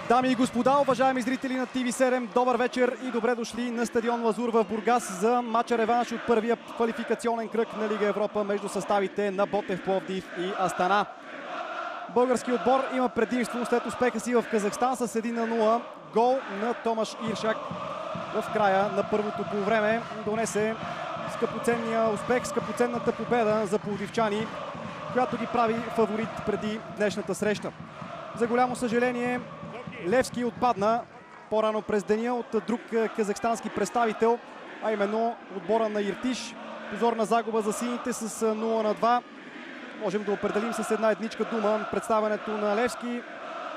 Дами и господа, уважаеми зрители на TV7, добър вечер и добре дошли на стадион Лазур в Бургас за матча реванш от първия квалификационен кръг на Лига Европа между съставите на Ботев Пловдив и Астана. Български отбор има предимство след успеха си в Казахстан с 1-0. Гол на Томаш Иршак в края на първото полувреме донесе скъпоценния успех, скъпоценната победа за пловдивчани, която ги прави фаворит преди днешната среща. За голямо съжаление, Левски отпадна по-рано през деня от друг казахстански представител, а именно отбора на Иртиш. Позорна загуба за сините с 0-2. Можем да определим с една едничка дума представянето на Левски.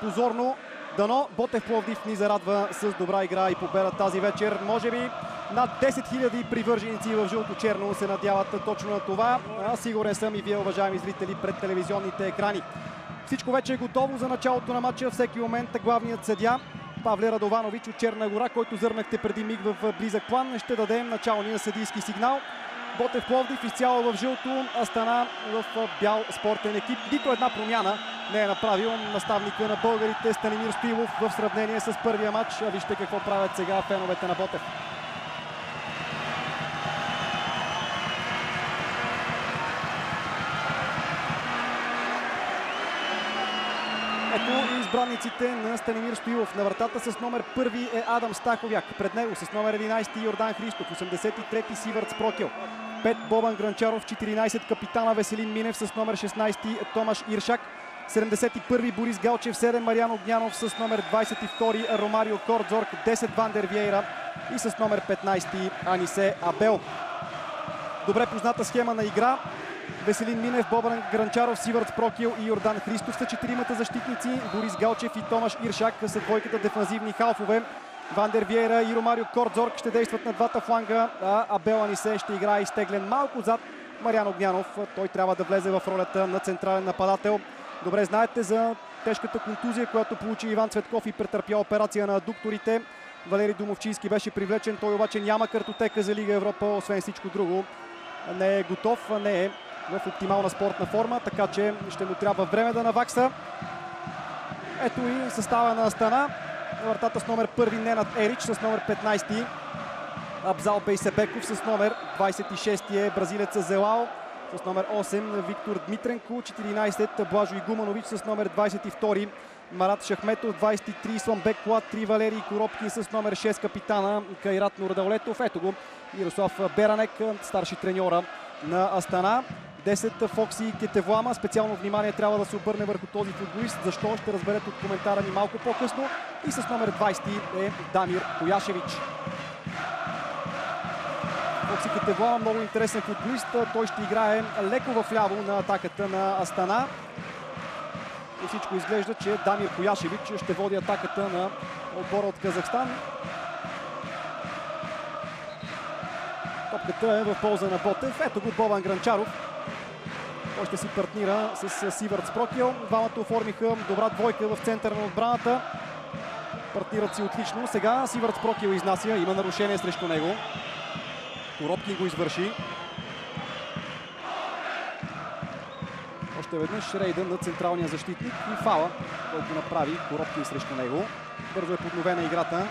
Позорно, дано Ботев Пловдив ни зарадва с добра игра и победа тази вечер. Може би над 10 000 привърженици в жълто-черно се надяват точно на това. Сигурен съм и вие, уважаеми зрители, пред телевизионните екрани. Всичко вече е готово за началото на матча. Всеки момент главният съдия Павле Радованович от Черна гора, който зърнахте преди миг в близък план, ще дадем началния съдийски сигнал. Ботев Пловдив изцяло в жълто, Астана в бял спортен екип. Нито една промяна не е направил наставника на българите Станимир Стоилов в сравнение с първия матч. А вижте какво правят сега феновете на Ботев. Ето и избранниците на Станимир Стоилов. На вратата с номер 1 е Адам Стаховяк. Пред него с номер 11 Йордан Христов, 83 Сивърт Спрокел, 5 Бобан Гранчаров, 14 капитана Веселин Минев с номер 16 Томаш Иршак, 71 Борис Галчев, 7 Мариан Огнянов с номер 22 Ромарио Кордзорг, 10 Вандер Виейра и с номер 15 Анисе Абел. Добре позната схема на игра. Веселин Минев, Бобан Гранчаров, Сивърт Спрокел и Йордан Христов са четиримата защитници. Борис Галчев и Томаш Иршак са двойката дефанзивни халфове. Вандер Виейра и Ромарио Кордзорг ще действат на двата фланга, а Абел Анисе ще играе изтеглен малко зад Мариан Огнянов. Той трябва да влезе в ролята на централен нападател. Добре знаете за тежката контузия, която получи Иван Цветков и претърпя операция на аддукторите. Валери Домовчийски беше привлечен, той обаче няма картотека за Лига Европа, освен всичко друго. Не е готов, не е в оптимална спортна форма, така че ще му трябва време да навакса. Ето и състава на Астана. На вратата с номер 1 Ненад Ерич, с номер 15 Абзал Бейсебеков, с номер 26 е бразилеца Зелао, с номер 8 Виктор Дмитренко, 14 Блажо Игуманович, с номер 22 Марат Шахметов, 23 Сламбек Клад, 3 Валерий Коробкин, с номер 6 капитана Кайрат Нурдаулетов. Ето го Мирослав Беранек, старши треньора на Астана. 10 Фокси Кетевлама. Специално внимание трябва да се обърне върху този футболист. Защо? Ще разберете от коментара ни малко по-късно. И с номер 20 е Дамир Кояшевич. Фокси Кетевлама, много интересен футболист. Той ще играе леко в ляво на атаката на Астана. И всичко изглежда, че Дамир Кояшевич ще води атаката на отбора от Казахстан. Топката е в полза на Ботев. Ето го Бобан Гранчаров. Той ще си партнира с Сивърт Спрокел. Двамата оформиха добра двойка в центъра на отбраната. Партнират си отлично. Сега Сивърт Спрокел изнася. Има нарушение срещу него. Коробкин го извърши. Още веднъж рейдън на централния защитник и фала, който направи Коробкин срещу него. Бързо е подновена играта.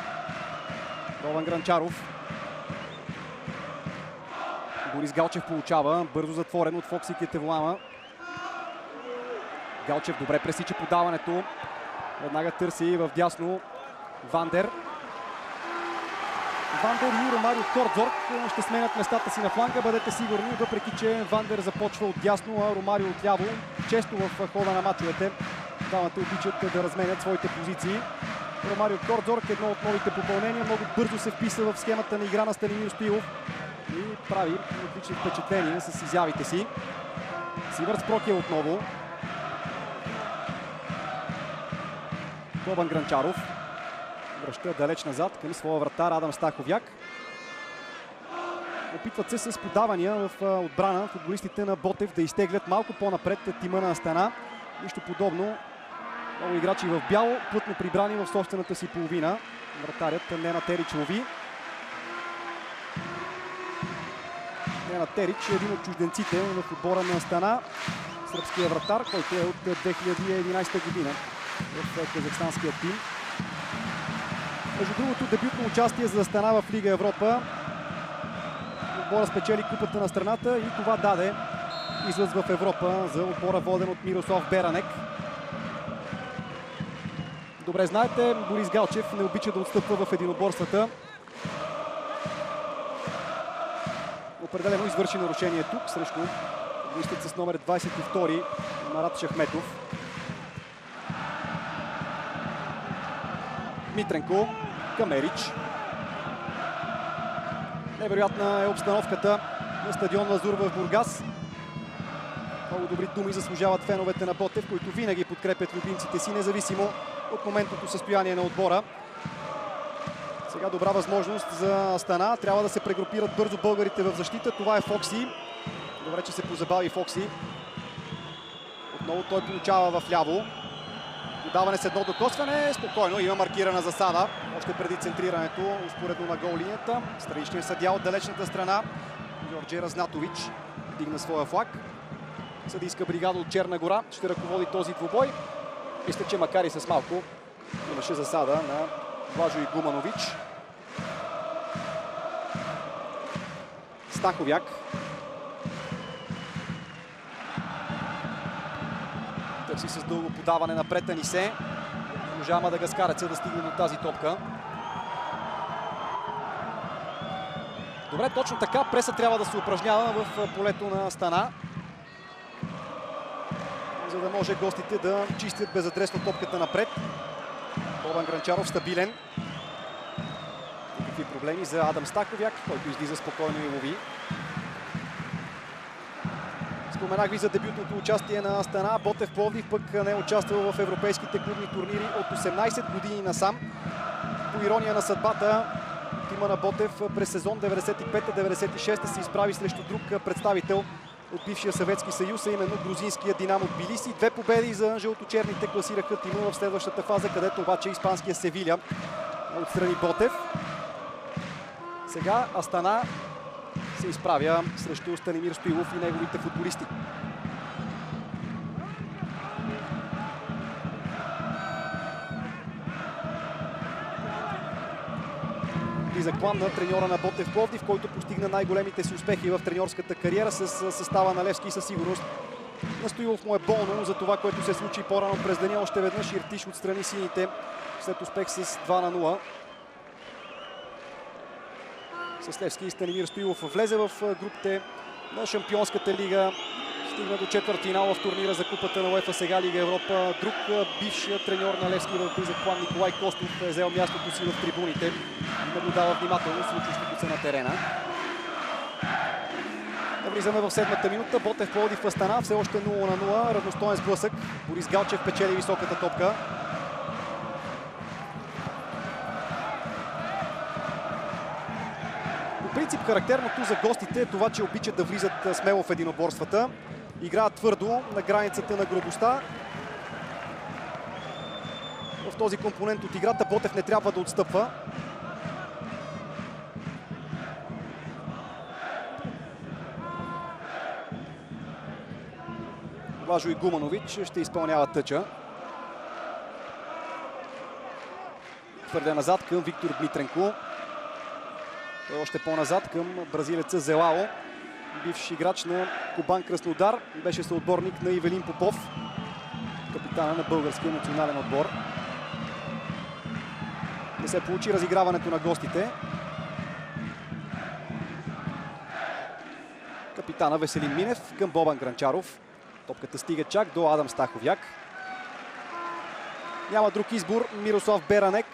Бобан Гранчаров. Борис Галчев получава, бързо затворен от Фокси Кетевлама. Галчев добре пресича подаването. Веднага търси в дясно Вандер. Вандер и Ромарио Кордзорг ще сменят местата си на фланга. Бъдете сигурни, въпреки че Вандер започва от дясно, а Ромарио отляво. Често в хода на мачовете двамата обичат да разменят своите позиции. Ромарио Кордзорг, едно от новите попълнения, много бързо се вписва в схемата на игра на Станимир Стоилов и прави отлични впечатления с изявите си. Сивърт Спрокел отново. Бобан Гранчаров връща далеч назад към своя вратар Адам Стаховяк. Опитват се с подавания в отбрана футболистите на Ботев да изтеглят малко по-напред тима на Астана. Нищо подобно. Много играчи в бяло, плътно прибрани в собствената си половина. Вратарят Ненад Ерич лови. Ненад Ерич е един от чужденците в отбора на Астана. Сръбския вратар, който е от 2011 година в казахстанския тим. Между другото, дебютно участие за Астана в Лига Европа. Отбора спечели купата на страната и това даде излъз в Европа за отбора, воден от Мирослав Беранек. Добре знаете, Борис Галчев не обича да отстъпва в единоборствата. Определено извърши нарушение тук срещу футболистът с номер 22 Марат Шахметов. Митренко към Ерич. Невероятна е обстановката на стадион Лазур в Бургас. Много добри думи заслужават феновете на Ботев, които винаги подкрепят любимците си, независимо от моментното състояние на отбора. Сега добра възможност за Астана. Трябва да се прегрупират бързо българите в защита. Това е Фокси. Добре, че се позабави Фокси. Отново той получава в ляво. Подаване с едно докосване. Спокойно, има маркирана засада. Още преди центрирането, успоредно на гол линията. Страничният съдия от далечната страна Георги Разнатович дигна своя флаг. Съдийска бригада от Черна гора ще ръководи този двубой. Мисля, че макар и с малко имаше засада на Влажо Игуманович. Стаховяк. Търси с дълго подаване напред Анисе. Можа мадагаскареца да стигне до тази топка. Добре, точно така. Преса трябва да се упражнява в полето на Астана, за да може гостите да чистят безадресно топката напред. Бобан Гранчаров стабилен. Какви проблеми за Адам Стаховяк, който излиза спокойно и лови. Споменах ви за дебютното участие на Астана. Ботев Пловдив пък не е участвал в европейските клубни турнири от 18 години насам. По ирония на съдбата, тима на Ботев през сезон 95-96 се изправи срещу друг представител от бившия Съветски съюз, а именно грузинския Динамо Тбилиси. 2 победи за жълточерните класираха тима в следващата фаза, където обаче испанския Севиля отстрани Ботев. Сега Астана се изправя срещу Станимир Стоилов и неговите футболисти. Близък план на треньора на Ботев Пловдив, който постигна най-големите си успехи в треньорската кариера с състава на Левски. Със сигурност на Стоилов му е болно за това, което се случи по-рано през деня. Още веднъж Иртиш отстрани сините след успех с 2-0. С Левски и Станимир Стоилов влезе в групите на Шампионската лига. Стигна до четвъртфинал в турнира за купата на УЕФА, сега Лига Европа. Друг бивш треньор на Левски в близък план Николай Костов е взел мястото си в трибуните. Наблюдава внимателно случващото се на терена. Навлизаме в 7-та минута. Ботев Пловдив в Астана. Все още 0-0. Равностоен сблъсък. Борис Галчев печели високата топка. По принцип характерното за гостите е това, че обичат да влизат смело в единоборствата. Играят твърдо на границата на грубостта. В този компонент от играта Ботев не трябва да отстъпва. Влажо Игуманович ще изпълнява тъча. Твърде назад към Виктор Дмитренко. Той още по-назад към бразилеца Зелао. Бивш играч на Кубан Краснодар. Беше съотборник на Ивелин Попов, капитана на българския национален отбор. Не се получи разиграването на гостите. Капитана Веселин Минев към Бобан Гранчаров. Топката стига чак до Адам Стаховяк. Няма друг избор. Мирослав Беранек.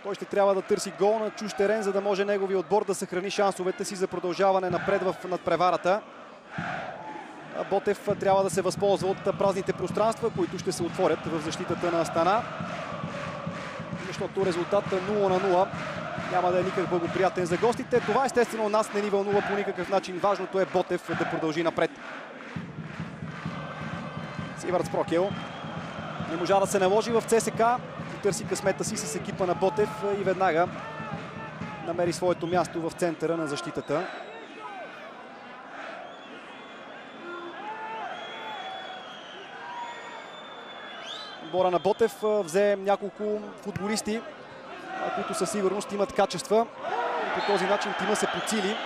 Той ще трябва да търси гол на чужд терен, за да може неговия отбор да съхрани шансовете си за продължаване напред в надпреварата. Ботев трябва да се възползва от празните пространства, които ще се отворят в защитата на Астана. Защото резултат 0-0 няма да е никак благоприятен за гостите. Това естествено нас не ни вълнува по никакъв начин. Важното е Ботев да продължи напред. Сивърц Прокел не можа да се наложи в ЦСК. Търси късмета си с екипа на Ботев и веднага намери своето място в центъра на защитата. Отбора на Ботев взе няколко футболисти които със сигурност имат качества. И по този начин тима се подсили.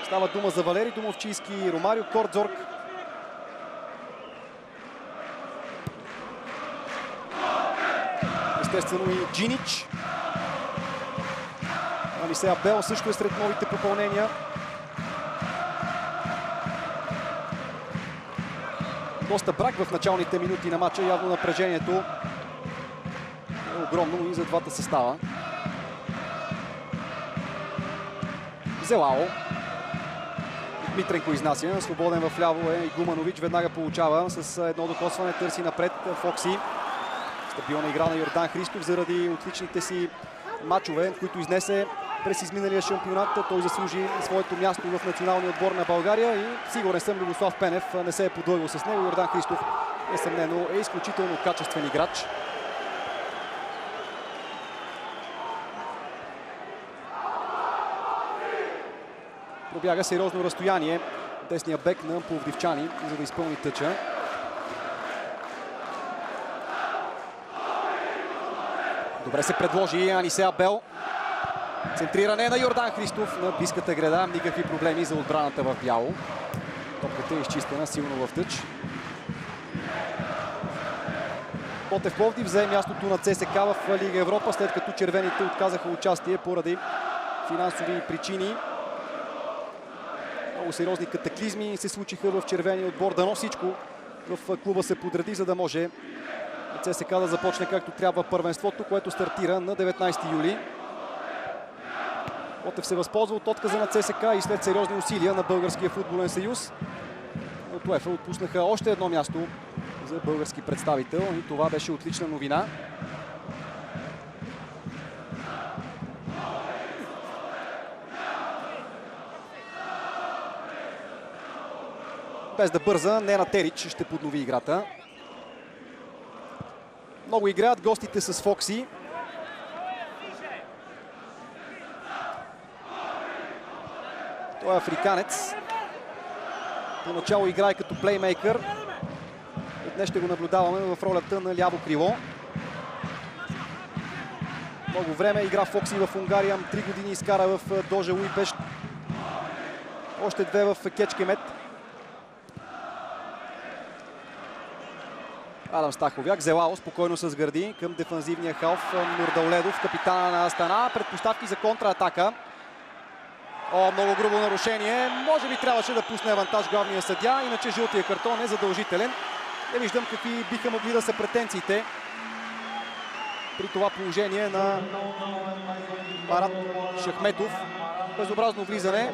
Става дума за Валери Домовчийски, Ромарио Кордзорг. Естествено и Джинич. Анисея Бел също е сред новите попълнения. Доста брак в началните минути на матча. Явно напрежението е огромно и за двата състава. Зелао. Митренко изнася. Свободен в ляво е Игуманович. Веднага получава с едно докосване. Търси напред Фокси. Стабилна игра на Йордан Христов заради отличните си матчове, които изнесе през изминалия шампионат. Той заслужи своето място в националния отбор на България и сигурен съм Любослав Пенев не се е подлъгал с него. Йордан Христов несъмнено е изключително качествен играч. Пробяга сериозно разстояние десния бек на пловдивчани, за да изпълни тъча. Добре се предложи Анисея Бел. Центриране на Йордан Христов на близката града. Никакви проблеми за отбраната в бяло. Топката е изчистена силно в тъч. Ботев Пловдив взе мястото на ЦСК в Лига Европа, след като червените отказаха участие поради финансови причини. Много сериозни катаклизми се случиха в червения отбор. Дано всичко в клуба се подреди, за да може ЦСК да започне както трябва първенството, което стартира на 19 юли. Ботев се възползва от отказа на ЦСК и след сериозни усилия на Българския футболен съюз от УЕФА отпуснаха още едно място за български представител и това беше отлична новина. Без да бърза, Нена Терич ще поднови играта. Много играят гостите с Фокси. Той е африканец. Поначало играе като плеймейкър. Днес ще го наблюдаваме в ролята на ляво крило. Много време игра Фокси в Унгария. 3 години изкара в Дожа Уипешт. Още 2 в Кечкемет. Адам Стаховяк. Зелао спокойно с гърди към дефанзивния халф Нурдауледов, капитана на Астана. Предпоставки за контратака. Много грубо нарушение. Може би трябваше да пусне авантаж главния съдия, иначе жълтия картон е задължителен. Не виждам какви биха могли да са претенциите при това положение на Марат Шахметов. Безобразно влизане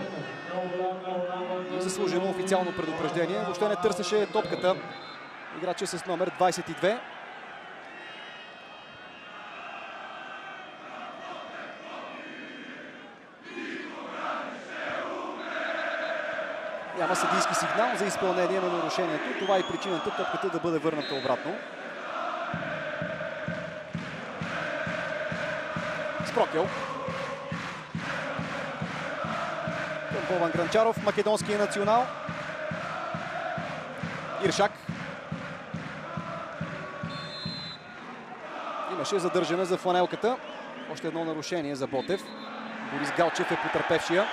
и заслужено официално предупреждение. Въобще не търсеше топката играча с номер 22. Няма съдийски сигнал за изпълнение на нарушението. Това е причината топката да бъде върната обратно. Спрокел. Към Бобан Гранчаров, македонския национал. Иршак. Имаше задържане за фланелката. Още едно нарушение за Ботев. Борис Галчев е потърпевшия.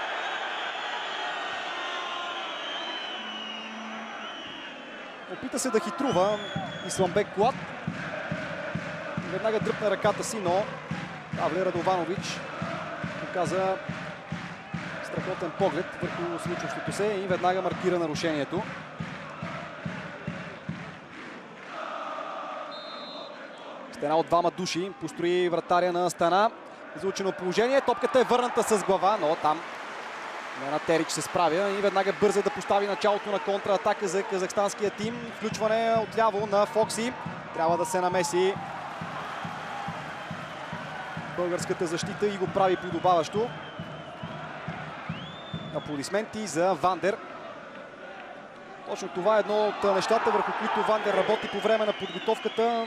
Опита се да хитрува Исламбек Клад. Веднага дръпна ръката си, но Павле Радованович показа страхотен поглед върху случващото се и веднага маркира нарушението. Стена от двама души построи вратаря на Астана. Излучено положение. Топката е върната с глава, но там Нена Терич се справя и веднага бърза да постави началото на контратака за казахстанския тим. Включване отляво на Фокси. Трябва да се намеси българската защита и го прави подобаващо. Аплодисменти за Вандер. Точно това е едно от нещата, върху които Вандер работи по време на подготовката.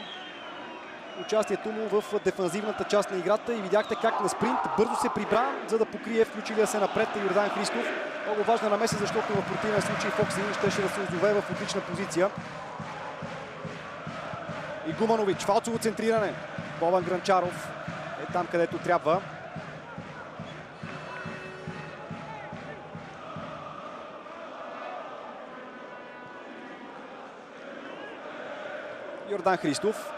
Участието му в дефанзивната част на играта и видяхте как на спринт бързо се прибра, за да покрие включилия се напред Йордан Христов. Много важна намеса, защото в противен случай Фокси щеше да се озове в отлична позиция. Игуманович, фалцово центриране. Бобан Гранчаров там, където трябва. Йордан Христов.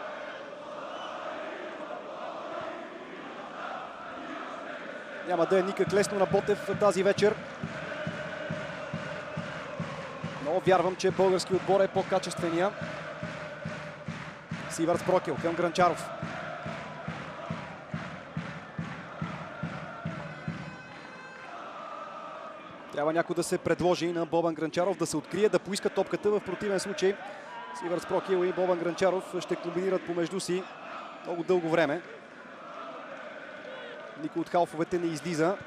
Няма да е никак лесно на Ботев тази вечер. Но вярвам, че български отбор е по-качествения. Сивърц Прокел към Грънчаров. Трябва някой да се предложи на Бобан Грънчаров, да се открие, да поиска топката. В противен случай Сивърц Прокел и Бобан Грънчаров ще комбинират помежду си много дълго време. Никой от халфовете не излиза.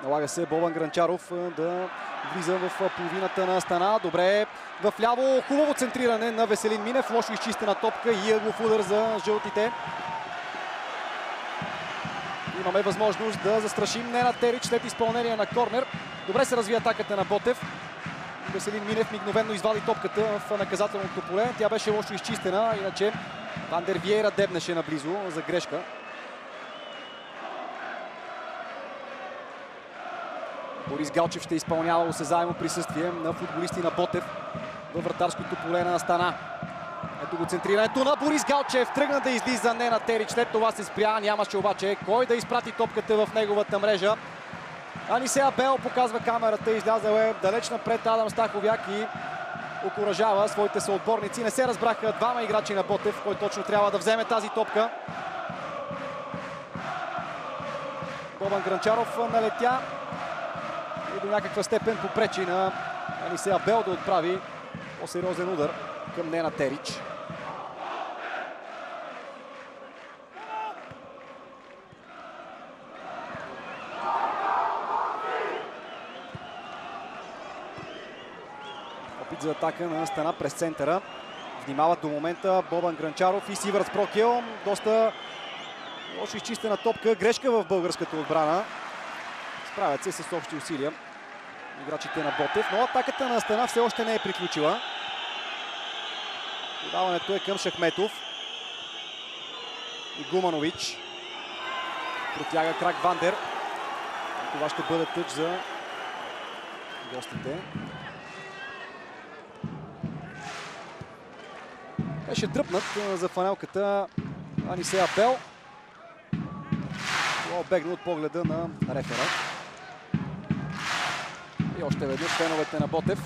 Налага се Бобан Грънчаров да влиза в половината на Астана. Добре, в ляво хубаво центриране на Веселин Минев. Лошо изчистена топка и ъглов удар за жълтите. Имаме възможност да застрашим Ненад Терич след изпълнение на корнер. Добре се разви атаката на Ботев. Веселин Минев мигновено извади топката в наказателното поле. Тя беше лошо изчистена, иначе Ван дер Виейра дебнеше наблизо за грешка. Борис Галчев ще изпълнява осезаемо присъствие на футболисти на Ботев във вратарското поле на Астана. Ето го центрирането на Борис Галчев. Тръгна да излиза Ненад Терич. След това се спря. Нямаше обаче кой да изпрати топката в неговата мрежа. Анисея Бел, показва камерата, излязъл е далеч напред Адам Стаховяк и окуражава своите съотборници. Не се разбраха двама играчи на Ботев, кой точно трябва да вземе тази топка. Бобан Грънчаров налетя и до някаква степен попречи на Анисея Бел да отправи по-сериозен удар към Ненад Терич. Опит за атака на Астана през центъра. Внимават до момента Бобан Грънчаров и Сивърц Прокел. Доста лошо изчистена топка. Грешка в българската отбрана. Справят се с общи усилия играчите на Ботев, но атаката на Астана все още не е приключила. Подаването е към Шахметов и Гуманович. Протяга крак Вандер. Това ще бъде тъч за гостите. Беше дръпнат за фанелката Анисея Бел. Това обегна от погледа на рефера. И още веднъж феновете на Ботев.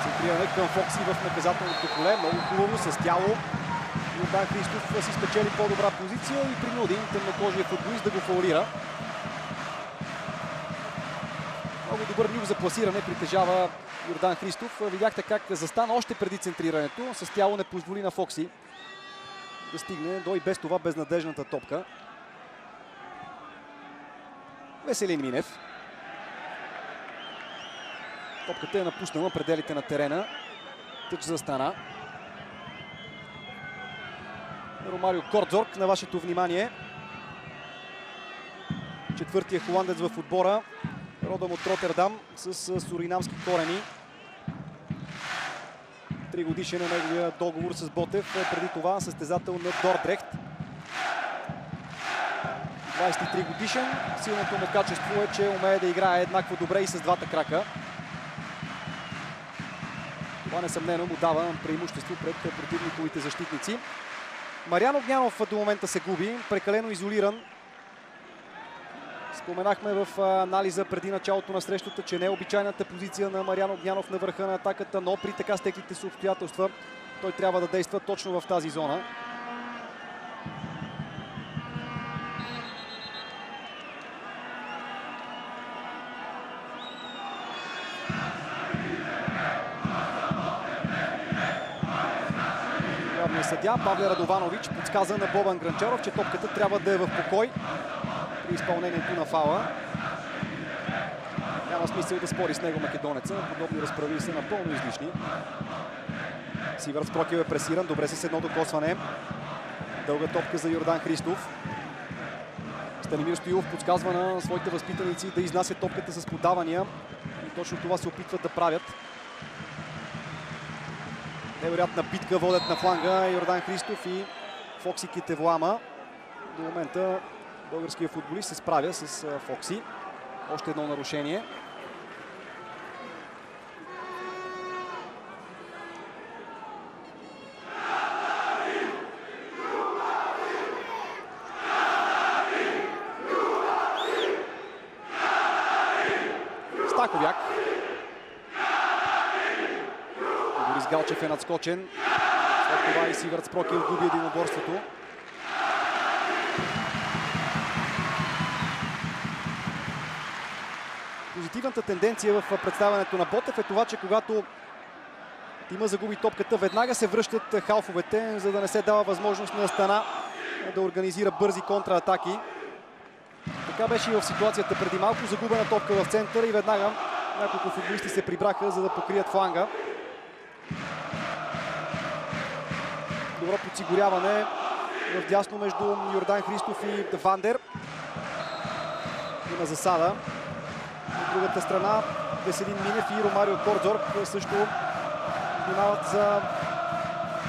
Центриране към Фокси в наказателното поле. Много хубаво с тяло. Йордан Христов си спечели по-добра позиция и принуди темнокожия футболист да го фаулира. Много добър нюх за пласиране притежава Йордан Христов. Видяхте как застана още преди центрирането. С тяло не позволи на Фокси да стигне до и без това безнадежната топка. Веселин Минев. Топката е напуснала пределите на терена. Тъч за Астана. Ромарио Кордзорг на вашето внимание. Четвъртия холандец в отбора. Родом от Ротердам с суринамски корени. 3 годишен е неговия договор с Ботев. Преди това състезател на Дордрехт. 23 годишен. Силното му качество е, че умее да играе еднакво добре и с двата крака. Това несъмнено му дава преимущество пред противниковите защитници. Мариан Огнянов до момента се губи. Прекалено изолиран. Споменахме в анализа преди началото на срещата, че не е обичайната позиция на Мариан Огнянов на върха на атаката, но при така стеклите си обстоятелства той трябва да действа точно в тази зона. Главният съдия Павле Радованович подсказа на Бобан Грънчаров, че топката трябва да е в покой при изпълнението на фаула. Няма смисъл да спори с него македонеца. Подобни разправи са напълно излишни. Сивърц Прокел е пресиран. Добре с едно докосване. Дълга топка за Йордан Христов. Станимир Стоилов подсказва на своите възпитаници да изнасят топката с подавания. И точно това се опитват да правят. Невероятна битка водят на фланга Йордан Христов и Фокси Кетевлама. До момента българският футболист се справя с Фокси. Още едно нарушение. Стаховяк. Борис Галчев е надскочен. След това и Сивърт Прокел губи единоборството. Позитивната тенденция в представянето на Ботев е това, че когато Тима загуби топката, веднага се връщат халфовете, за да не се дава възможност на Астана да организира бързи контратаки. Така беше и в ситуацията преди малко. Загубена топка в центъра и веднага няколко футболисти се прибраха, за да покрият фланга. Добро подсигуряване в дясно между Йордан Христов и Вандер. Има засада. От другата страна Веселин Минев и Ромарио Кордзор също внимават за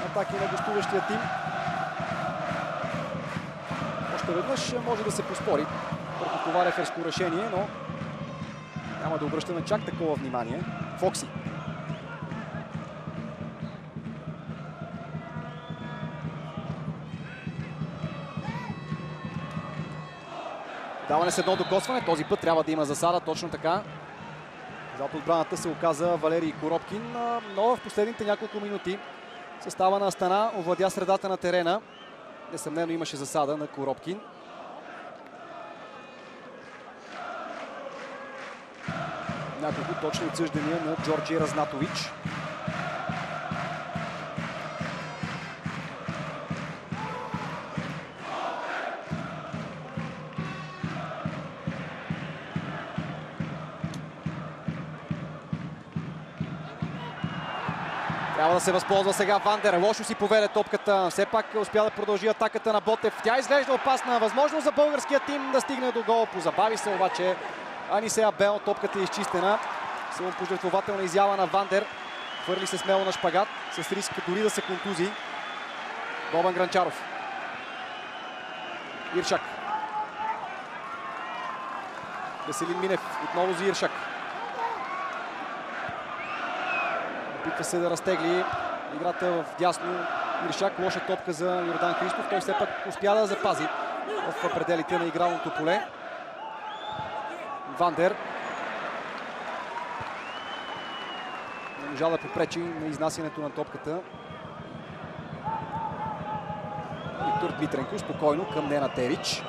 атаки на гостуващия тим. Още веднъж може да се поспори върху това реферско решение, но няма да обръщаме чак такова внимание. Фокси. Даване с едно докосване. Този път трябва да има засада. Точно така. Зад отбраната се оказа Валерий Коробкин, но в последните няколко минути състава на Астана овладя средата на терена. Несъмнено имаше засада на Коробкин. Няколко точни отсъждания на Джорджи Разнатович. Трябва да се възползва сега Вандер. Лошо си поведе топката. Все пак успя да продължи атаката на Ботев. Тя изглежда опасна. Възможно за българския тим да стигне до гол. Позабави се обаче Анисе Абел. Топката е изчистена. Самопожертвователна изява на Вандер. Хвърли се смело на шпагат. С риск дори да се контузи. Бобан Гранчаров. Иршак. Веселин Минев. Отново за Иршак. Опитва се да разтегли играта в дясно Иршак. Лоша топка за Йордан Христов. Той все пак успя да запази в пределите на игралното поле. Вандер. Не можа да попречи на изнасянето на топката. Виктор Дмитренко спокойно към Нена Терич.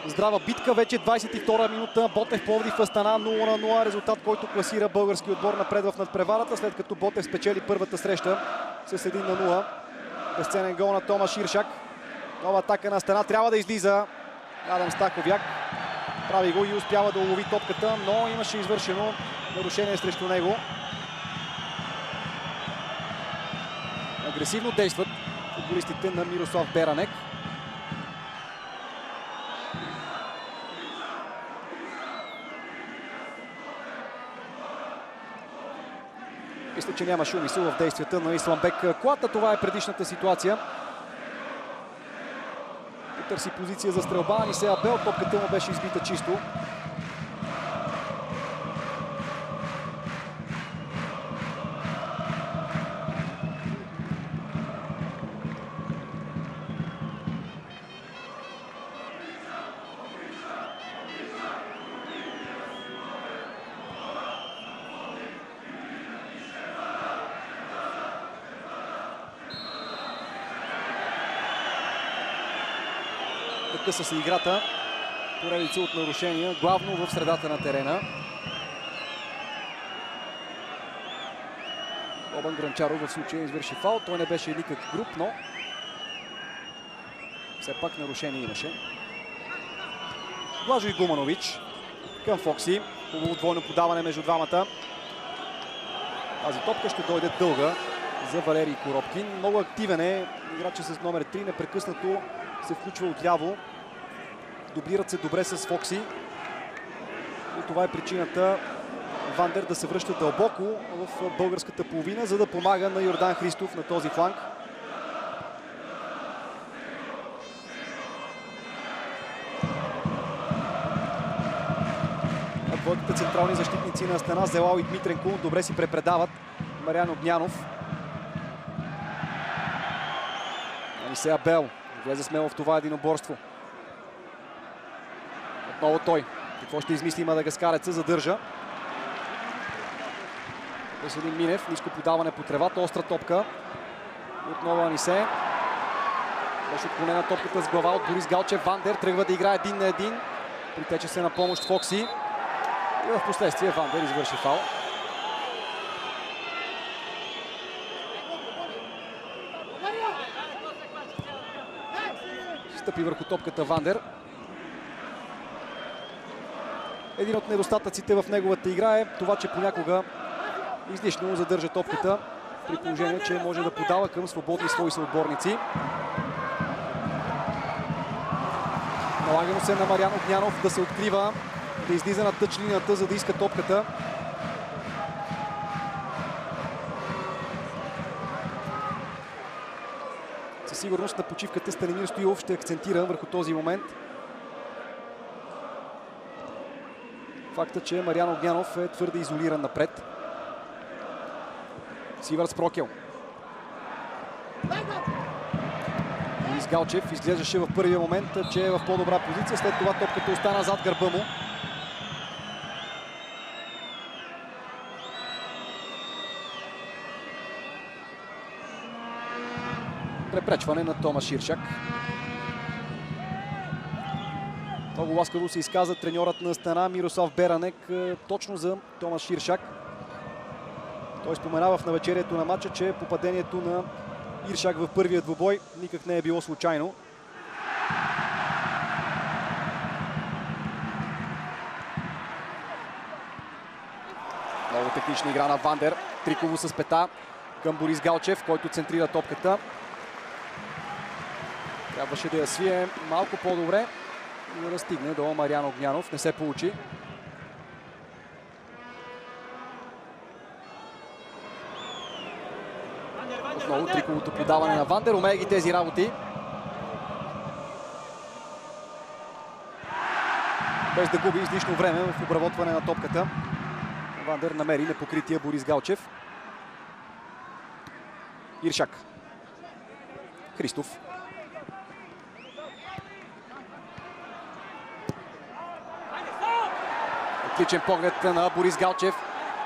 Здрава битка, вече 22-а минута. Ботев Пловдив Астана 0-0. Резултат, който класира български отбор напред в надпреварата, след като Ботев спечели първата среща с 1-0. Безценен гол на Томаш Иршак. Нова атака на Астана. Трябва да излиза Адам Стаховяк. Прави го и успява да улови топката, но имаше извършено нарушение срещу него. Агресивно действат футболистите на Мирослав Беранек. Мисля, че нямаше умисъл в действията на Исламбек Клата. Това е предишната ситуация. Потърси позиция за стрелба. Анисе Абел. Топката му беше избита чисто. Къса се играта. Поредица от нарушения, главно в средата на терена. Бобан Гранчаров в случая извърши фаул. Той не беше никак груб, но все пак нарушение имаше. Блажо Игуманович към Фокси. Хубаво двойно подаване между двамата. Тази топка ще дойде дълга за Валерий Коробкин. Много активен е играчът с номер 3. Непрекъснато се включва отляво. Дублират се добре с Фокси. И това е причината Вандер да се връща дълбоко в българската половина, за да помага на Йордан Христов на този фланг. Двойките централни защитници на Астана, Зелал и Дмитренко, добре си препредават. Мариан Огнянов. Анисея Бел влезе смело в това единоборство. Отново той. Какво ще измисли мадагаскареца? Задържа. Веселин Минев. Ниско подаване по тревата. Остра топка. Отново Анисе. Беше отклонена топката с глава от Борис Галчев. Вандер тръгва да играе 1 на 1. Притече се на помощ Фокси. И в последствие Вандер извърши фаул. Стъпи върху топката Вандер. Един от недостатъците в неговата игра е това, че понякога излишно задържа топката, при положение, че може да подава към свободни свои съотборници. Налагано се на Мариан Огнянов да се открива, да излиза на тъч линията, за да иска топката. Със сигурност на почивката Станимир Стоилов ще акцентира върху този момент. Факта, че Мариан Огнянов е твърде изолиран напред. Сивърц Прокел. Борис Галчев изглеждаше в първия момент, че е в по-добра позиция. След това топката остана зад гърба му. Препречване на Томаш Иршак. Много ласкаво се изказа треньорът на Астана Мирослав Беранек точно за Томаш Иршак. Той споменава в навечерието на матча, че попадението на Иршак в първия двубой никак не е било случайно. Много технична игра на Вандер. Триково с пета към Борис Галчев, който центрира топката. Трябваше да я свие малко по-добре и да стигне до Мариан Огнянов. Не се получи. Отново триковото подаване на Вандер. Умее ги тези работи. Без да губи излишно време в обработване на топката. Вандер намери непокрития Борис Галчев. Иршак. Христов. Отличен поглед на Борис Галчев.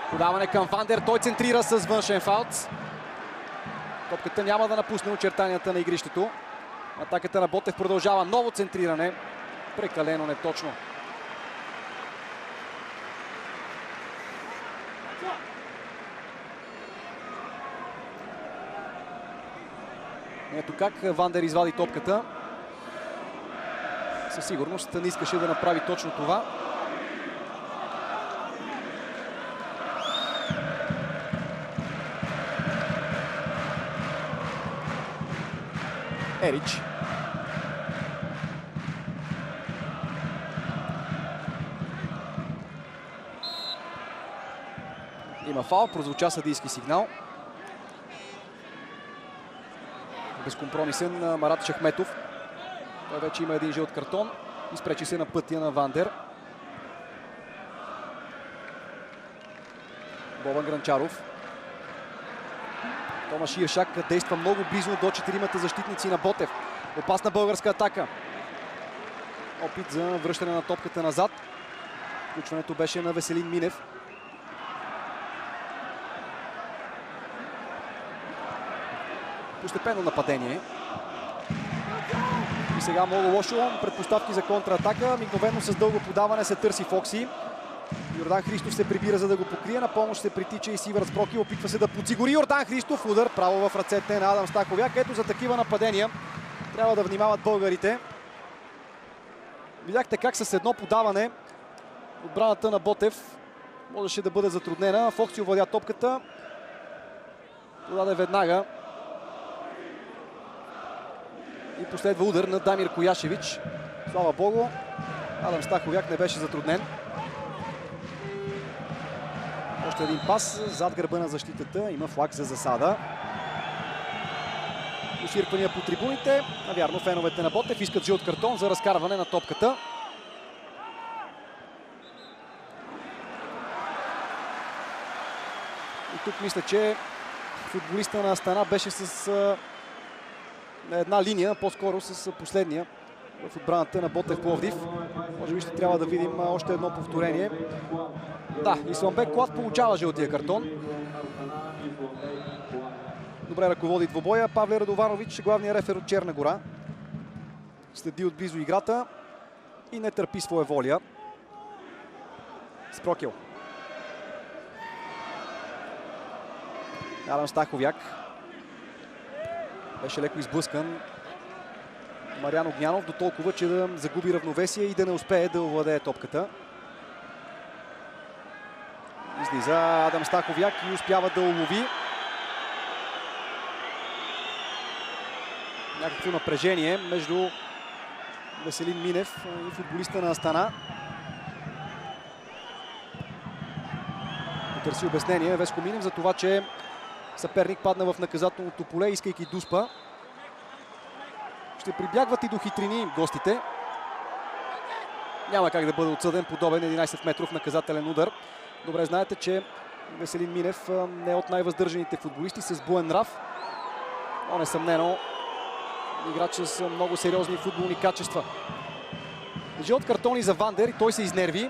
Подаване към Вандер. Той центрира с външен фаут. Топката няма да напусне очертанията на игрището. Атаката на Ботев продължава. Ново центриране. Прекалено неточно. Ето как Вандер извади топката. Със сигурност не искаше да направи точно това. Ерич. Има фаул, прозвуча съдийски сигнал. Безкомпромисен Марат Шахметов. Той вече има един жълт картон. Изпречи се на пътя на Вандер. Бобан Гранчаров. Томаш Иршак действа много близо до 4-мата защитници на Ботев. Опасна българска атака. Опит за връщане на топката назад. Включването беше на Веселин Минев. Постепенно нападение. И сега много лошо. Предпоставки за контратака. Мигновено с дълго подаване се търси Фокси. Йордан Христов се прибира, за да го покрие. На помощ се притича и Сивърц Прокел. Опитва се да подсигури Йордан Христов. Удар право в ръцете на Адам Стаховяк. Ето за такива нападения трябва да внимават българите. Видяхте как с едно подаване отбраната на Ботев можеше да бъде затруднена. Фокси овладя топката. Подаде веднага. И последва удар на Дамир Кояшевич. Слава Богу, Адам Стаховяк не беше затруднен. Още един пас зад гърба на защитата. Има флаг за засада. Усирквания по трибуните. Навярно феновете на Ботев искат жълт картон за разкарване на топката. И тук мисля, че футболиста на Астана беше с една линия, по-скоро с последния в отбраната на Ботев Пловдив. Може би ще трябва да видим още едно повторение. Да, Исламбек Клав получава жълтия картон. Добре ръководи двобоя. Павле Радованович, главният рефер от Черна гора. Следи отблизо играта и не търпи своеволия. Спрокил. Адам Стаховяк. Беше леко изблъскан Мариан Огнянов до толкова, че да загуби равновесие и да не успее да овладее топката. Излиза Адам Стаховяк и успява да улови. Някакво напрежение между Веселин Минев и футболиста на Астана. Потърси обяснение Веско Минев за това, че съперник падна в наказателното поле, искайки дуспа. Ще прибягват и до хитрини гостите. Няма как да бъде отсъден подобен 11 метров наказателен удар. Добре знаете, че Веселин Минев не е от най-въздържаните футболисти с буен нрав, но несъмнено играч с много сериозни футболни качества. Жълт картон и за Вандер и той се изнерви.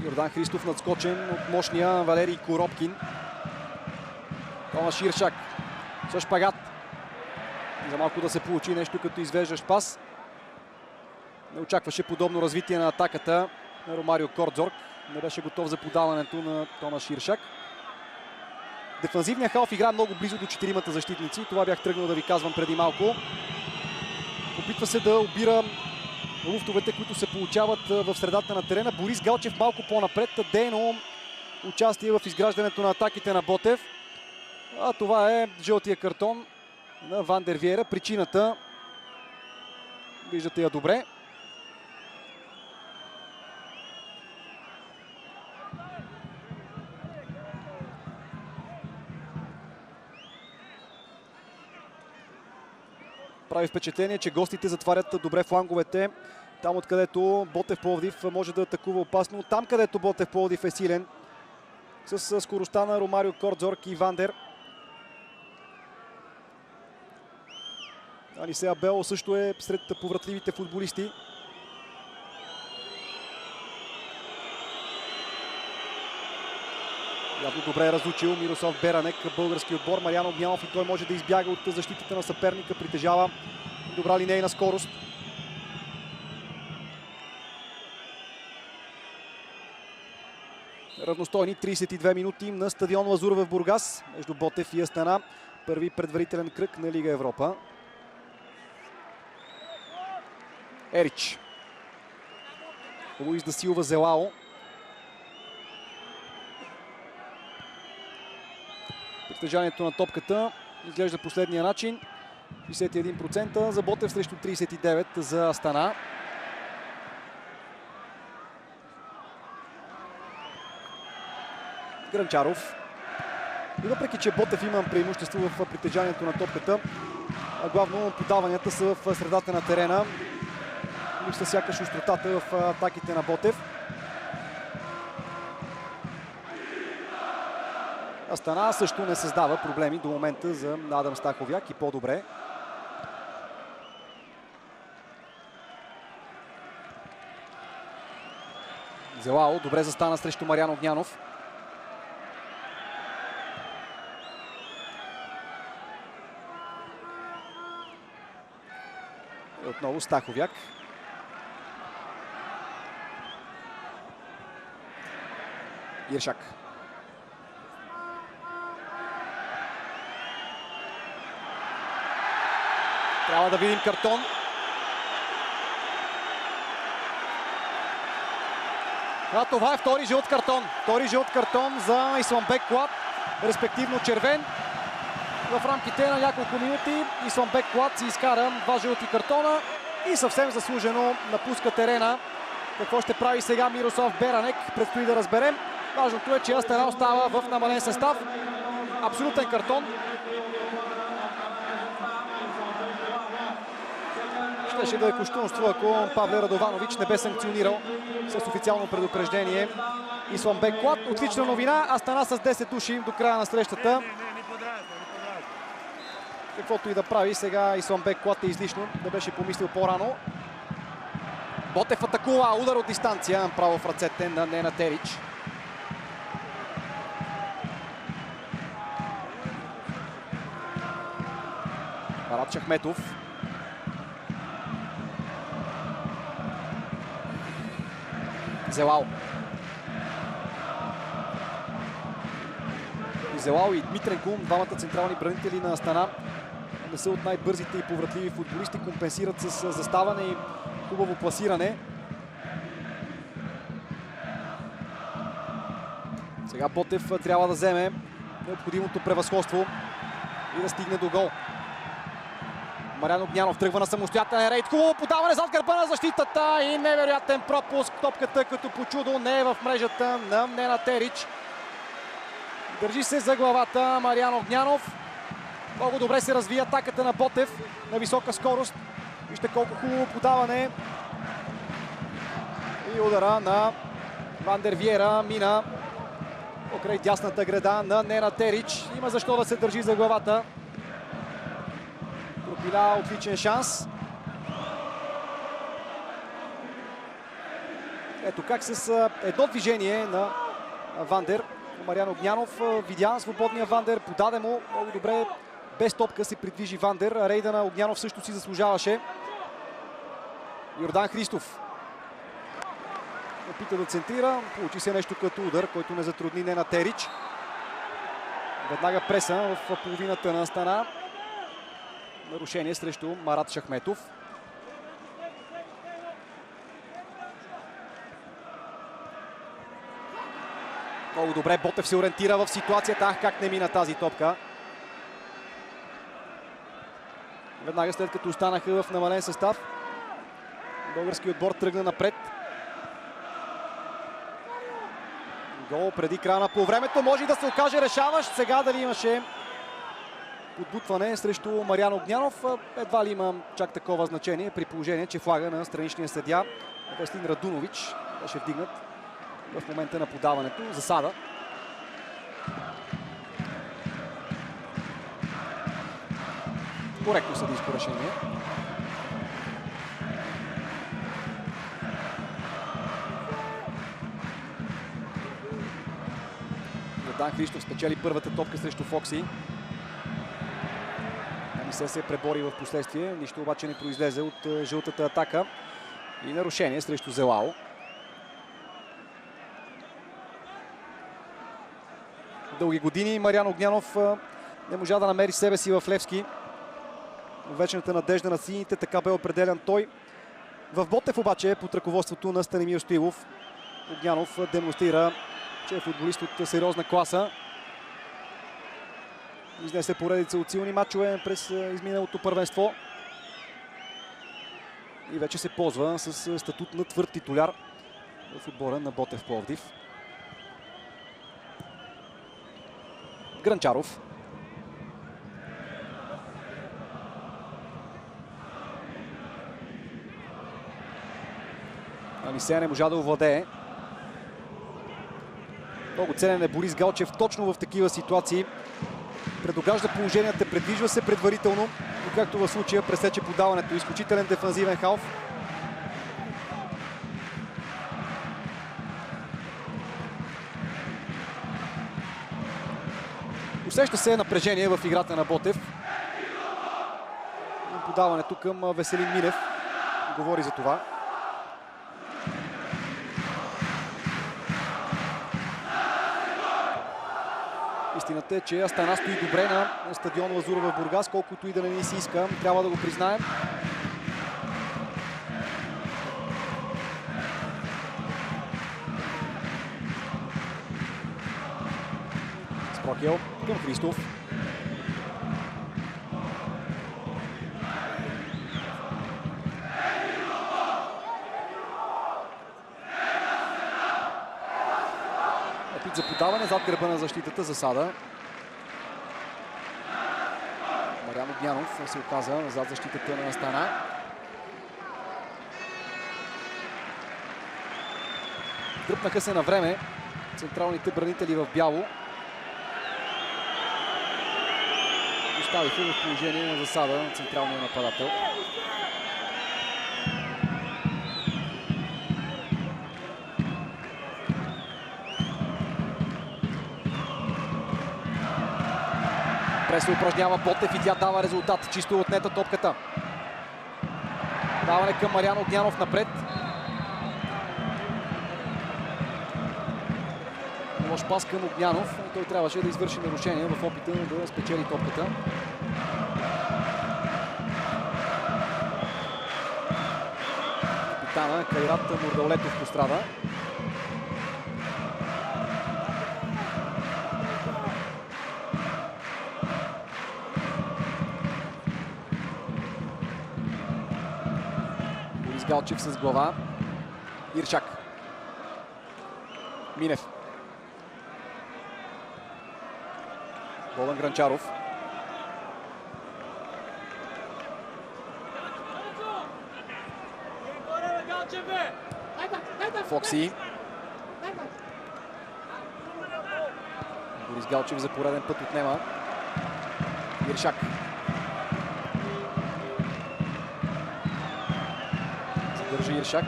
Йордан Христов надскочен от мощния Валерий Коробкин. Томаш Иршак с шпагат. За малко да се получи нещо като извеждащ пас. Не очакваше подобно развитие на атаката на Ромарио Кордзорг. Не беше готов за подаването на Томаш Иршак. Дефанзивният халф игра много близо до 4-мата защитници. Това бях тръгнал да ви казвам преди малко. Опитва се да обира луфтовете, които се получават в средата на терена. Борис Галчев малко по-напред. Дейно участие в изграждането на атаките на Ботев. А това е жълтия картон на Вандер Виера. Причината виждате я добре. Прави впечатление, че гостите затварят добре фланговете. Там, откъдето Ботев Пловдив може да атакува опасно. Там, където Ботев Пловдив е силен. С скоростта на Ромарио Кордзорг и Вандер. Анисея Бело също е сред повратливите футболисти. Явно добре е разучил Мирослав Беранек, български отбор. Мариан Огнянов и той може да избяга от защитата на съперника. Притежава добра линейна скорост. Равностойни 32 минути на стадион Лазур в Бургас между Ботев и Астана. Първи предварителен кръг на Лига Европа. Ерич. Луис да Силва Зелао. Притежанието на топката изглежда последния начин. 61% за Ботев срещу 39% за Астана. Гранчаров. И въпреки, че Ботев има преимущество в притежанието на топката, главно подаванията са в средата на терена. Липсва сякаш остротата в атаките на Ботев. Астана също не създава проблеми до момента за Адам Стаховяк и по-добре. Зелао добре застана срещу Мариан Огнянов. И отново Стаховяк. Иршак. Трябва да видим картон. Това е втори жълт картон. Втори жълт картон за Исламбек Клад, респективно червен. В рамките на няколко минути Исламбек Клад си изкара 2 жълти картона и съвсем заслужено напуска терена. Какво ще прави сега Мирослав Беранек, предстои да разберем. Важното е, че Астана остава в намален състав. Абсолютен картон. Щеше да е кощунство, ако Павле Радованович не бе санкционирал с официално предупреждение Исламбек Клад. Отлична новина. Астана с 10 души до края на срещата. Каквото и да прави, сега Исламбек Клад е излишно. Да беше помислил по-рано. Ботев атакува, удар от дистанция, право в ръцете на Нена Терич. Марат Шахметов. Зелал. И Зелал и Дмитренко, двамата централни бранители на Астана, не са от най-бързите и повратливи футболисти, компенсират с заставане и хубаво пласиране. Сега Ботев трябва да вземе необходимото превъзходство и да стигне до гол. Мариан Огнянов тръгва на самостоятелен рейд. Хубаво подаване зад гърба на защитата и невероятен пропуск. Топката като по чудо не е в мрежата на Нена Терич. Държи се за главата Мариан Огнянов. Много добре се разви атаката на Ботев на висока скорост. Вижте колко хубаво подаване. И удара на Вандер Виера мина покрай дясната града на Нена Терич. Има защо да се държи за главата. Пропиля отличен шанс. Ето как с едно движение на Вандер. Мариан Огнянов видя свободния Вандер, подаде му много добре. Без топка се придвижи Вандер. Рейда на Огнянов също си заслужаваше. Йордан Христов опита да центрира. Получи се нещо като удар, който не затрудни Нена Терич. Веднага преса в половината на Астана. Нарушение срещу Марат Шахметов. Много добре Ботев се ориентира в ситуацията. Как не мина тази топка. Веднага след като останаха в намален състав, български отбор тръгна напред. Гол преди края на полувремето. Може да се окаже решаващ. Сега дали имаше подбутване срещу Мариан Огнянов. Едва ли има чак такова значение, при положение, че флага на страничния съдия Вестин Радунович беше вдигнат в момента на подаването. Засада. Коректно съдийско решение. Йордан Христов спечели първата топка срещу Фокси. МС се пребори в последствие. Нищо обаче не произлезе от жълтата атака. И нарушение срещу Зелао. Дълги години Мариан Огнянов не можа да намери себе си в Левски. Вечната надежда на сините, така бе определен той. В Ботев обаче, под ръководството на Станимир Стоилов, Огнянов демонстрира, че е футболист от сериозна класа. Изнесе поредица от силни матчове през изминалото първенство. И вече се ползва с статут на твърд титуляр в отбора на Ботев Пловдив. Гранчаров. Анисея не можа да овладее. Много ценен е Борис Галчев точно в такива ситуации. Предогажда положенията, предвижва се предварително, но както в случая пресече подаването. Изключителен дефанзивен халф. Усеща се напрежение в играта на Ботев. Подаването към Веселин Минев говори за това. Истината е, че Астана стои добре на стадион Лазура в Бургас, колкото и да не ни си иска. Трябва да го признаем. Спрокел към Христов. Опит за подаване зад гърба на защитата, засада. Мариан Огнянов се оказа зад защитата на Астана. Дръпнаха се на време централните бранители в бяло. Оставиха в положение на засада на централния нападател. Прес се упражнява Ботев и тя дава резултат. Чисто отнета топката. Даване към Мариан Огнянов напред. Лош пас към Огнянов. Той трябваше да извърши нарушение в опита да спечели топката. Капитана Кайрат Мурдалетов пострада. Борис Галчев с глава. Иршак. Минев. Волен Гранчаров. Фокси. Борис Галчев за пореден път отнема. Иршак. Задържи Иршак.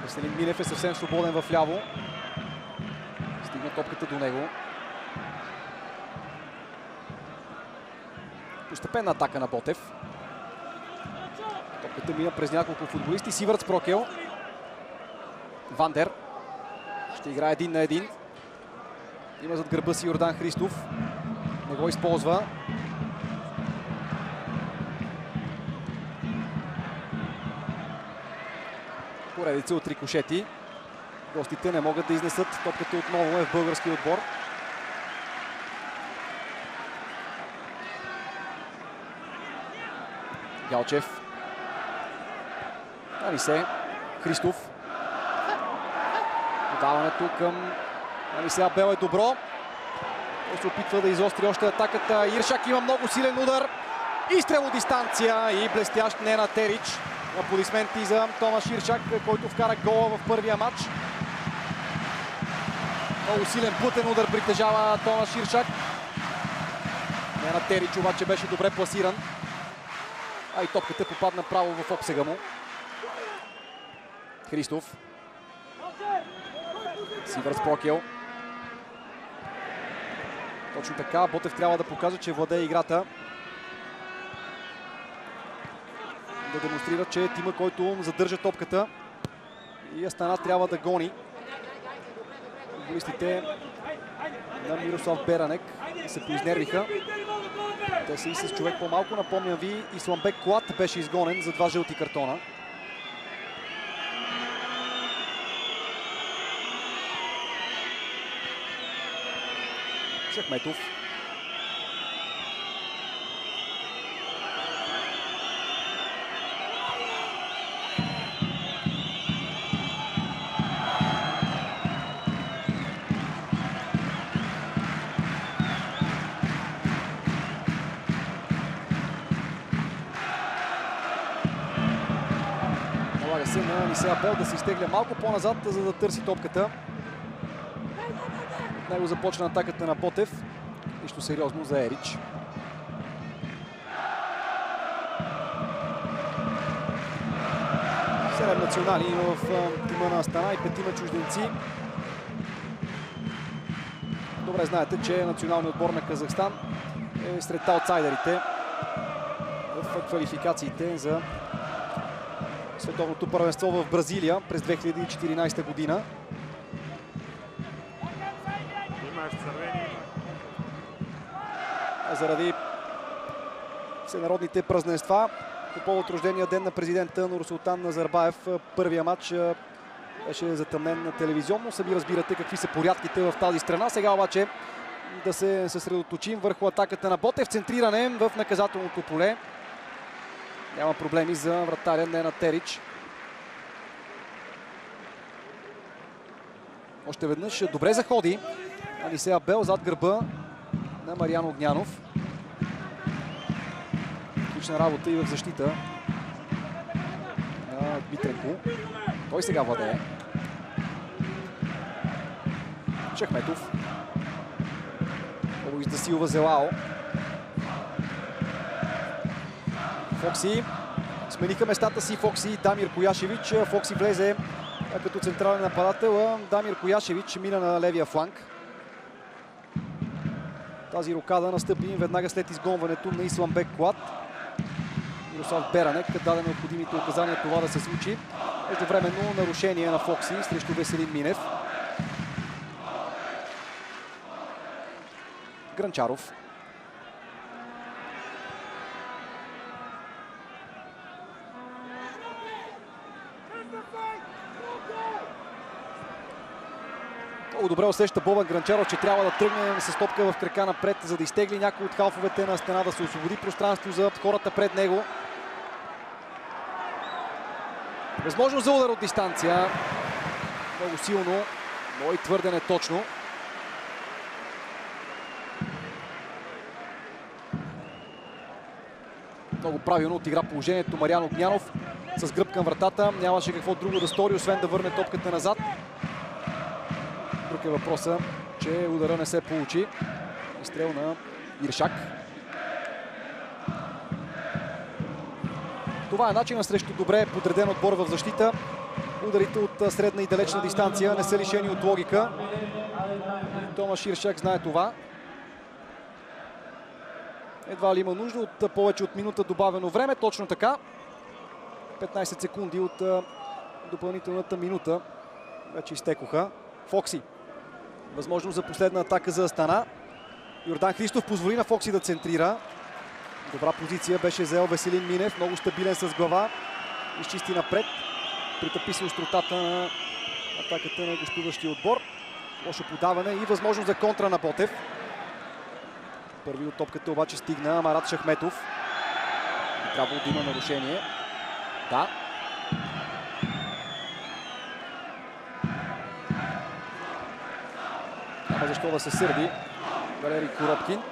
Веселин Минев е съвсем свободен в ляво. Стигна топката до него. Постепенна атака на Ботев. Топката мина през няколко футболисти. Сивърц Прокел. Вандер. Ще играе 1 на 1. Има зад гърба си Йордан Христов. Не го използва. Поредица от рикошети. Гостите не могат да изнесат. Топката отново е в българския отбор. Галчев. Анисе. Христов. Подаването към Анисе Абел е добро. Той се опитва да изостри още атаката. Иршак има много силен удар. Изстрел от дистанция и блестящ Нена Терич. Аплодисменти за Томаш Иршак, който вкара гола в първия матч. Много силен плътен удар притежава Томаш Иршак. Нена Терич обаче беше добре пласиран. А и топката попадна право в обсега му. Христов. Сивърц Прокел. Точно така, Ботев трябва да покаже, че владее играта. Да демонстрира, че е тима, който задържа топката. И Астана трябва да гони. Футболистите на Мирослав Беранек се поизнервиха. Те са и с човек по-малко. Напомням ви, Исламбек Клад беше изгонен за 2 жълти картона. Шахметов. Налага се на Анисе Абел да се изтегля малко по-назад, за да търси топката. От него започна атаката на Ботев. Нищо сериозно за Ерич. Седем национали има в тима на Астана и 5 чужденци. Добре знаете, че националният отбор на Казахстан е сред аутсайдерите в квалификациите за световното първенство в Бразилия през 2014 година. заради всенародните празненства по повод рождения ден на президента Нурсултан Назарбаев. Първия матч беше затъмнен телевизионно. Сами разбирате какви са порядките в тази страна. Сега обаче да се съсредоточим върху атаката на Ботев. Центриране в наказателното поле. Няма проблеми за вратаря Ненад Терич. Още веднъж добре заходи Анисея Бел зад гърба на Мариан Огнянов. Отлична работа и в защита на Дмитренко. Той сега владее. Шахметов. Много издасилва Зелао. Фокси. Смениха местата си Фокси и Дамир Кояшевич. Фокси влезе като централен нападател. Дамир Кояшевич мина на левия фланг. Тази рокада настъпи веднага след изгонването на Исламбек Клад. Мирослав Беранек даде необходимите указания това да се случи. Междувременно нарушение на Фокси срещу Веселин Минев. Гранчаров. Много добре усеща Бобан Гранчаров, че трябва да тръгне с топка в крака напред, за да изтегли някой от халфовете на стена, да се освободи пространство за хората пред него. Възможност за удар от дистанция. Много силно, но и твърде неточно. Много правилно отигра положението Мариан Огнянов с гръб към вратата. Нямаше какво друго да стори, освен да върне топката назад. Друг е въпросът, че удара не се получи. Изстрел на Иршак. Това е начинът срещу добре подреден отбор в защита. Ударите от средна и далечна дистанция не са лишени от логика. Томаш Иршак знае това. Едва ли има нужда от повече от минута добавено време. Точно така. 15 секунди от допълнителната минута вече изтекоха. Фокси. Възможност за последна атака за Астана. Йордан Христов позволи на Фокси да центрира. Добра позиция беше взел Веселин Минев. Много стабилен с глава. Изчисти напред. Притъпи се остротата на атаката на гостуващия отбор. Лошо подаване и възможност за контра на Ботев. Първи от топката обаче стигна Марат Шахметов. Трябвало да има нарушение. Да. Няма защо да се сърди Валери Коробкин.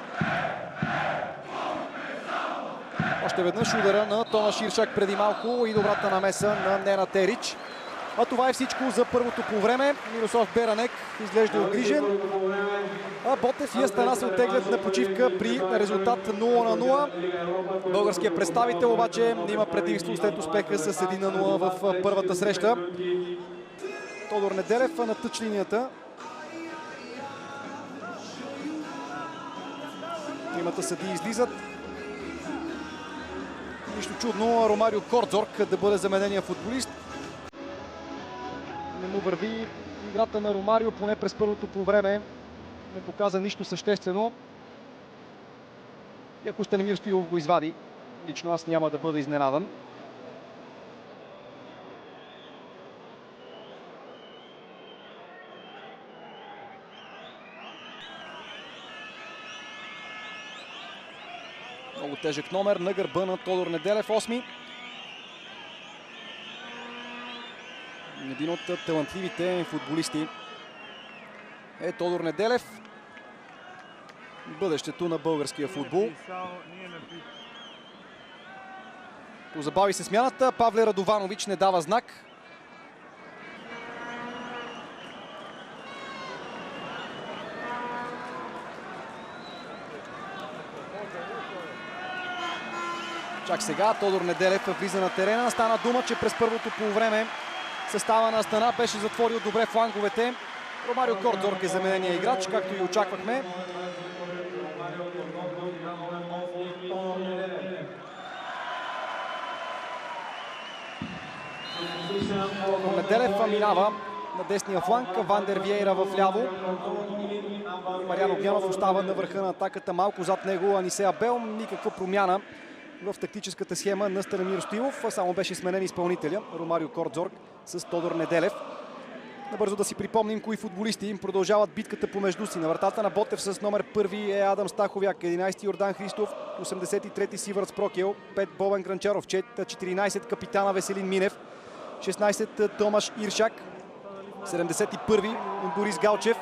Още веднъж удара на Томаш Иршак преди малко и добрата намеса на Ненад Терич. А това е всичко за първото полувреме. Мирослав Беранек изглежда огрижен. А Ботев и Астана се оттеглят на почивка при резултат 0-0. Българският представител обаче има предимство след успеха с 1-0 в първата среща. Тодор Неделев на тъч линията. Тримата съдии излизат. Нищо чудно Ромарио Кордзорг да бъде заменения футболист. Не му върви играта на Ромарио, поне през първото полувреме не показа нищо съществено. И ако Станимир Стоилов го извади, лично аз няма да бъда изненадан. Много тежък номер на гърба на Тодор Неделев, 8-ми. Един от талантливите футболисти е Тодор Неделев. Бъдещето на българския футбол. Позабави се смяната. Павле Радованович не дава знак. Чак сега Тодор Неделев влиза на терена. Стана дума, че през първото полувреме състава на Астана беше затворил добре фланговете. Ромарио Кордзорг е заменения играч, както и очаквахме. Неделев минава на десния фланг, Вандер Виейра в ляво. Мариан Огнянов остава на върха на атаката, малко зад него Анисе Абел. Никаква промяна в тактическата схема на Станимир Стоилов. Само беше сменен изпълнителя Ромарио Кордзорг с Тодор Неделев. Набързо да си припомним кои футболисти им продължават битката помежду си. На вратата на Ботев с номер 1 е Адам Стаховяк, 11 Йордан Христов, 83 Сивърц Прокел, 5 Бобан Гранчаров, 14 капитана Веселин Минев, 16 Томаш Иршак, 71 Борис Галчев,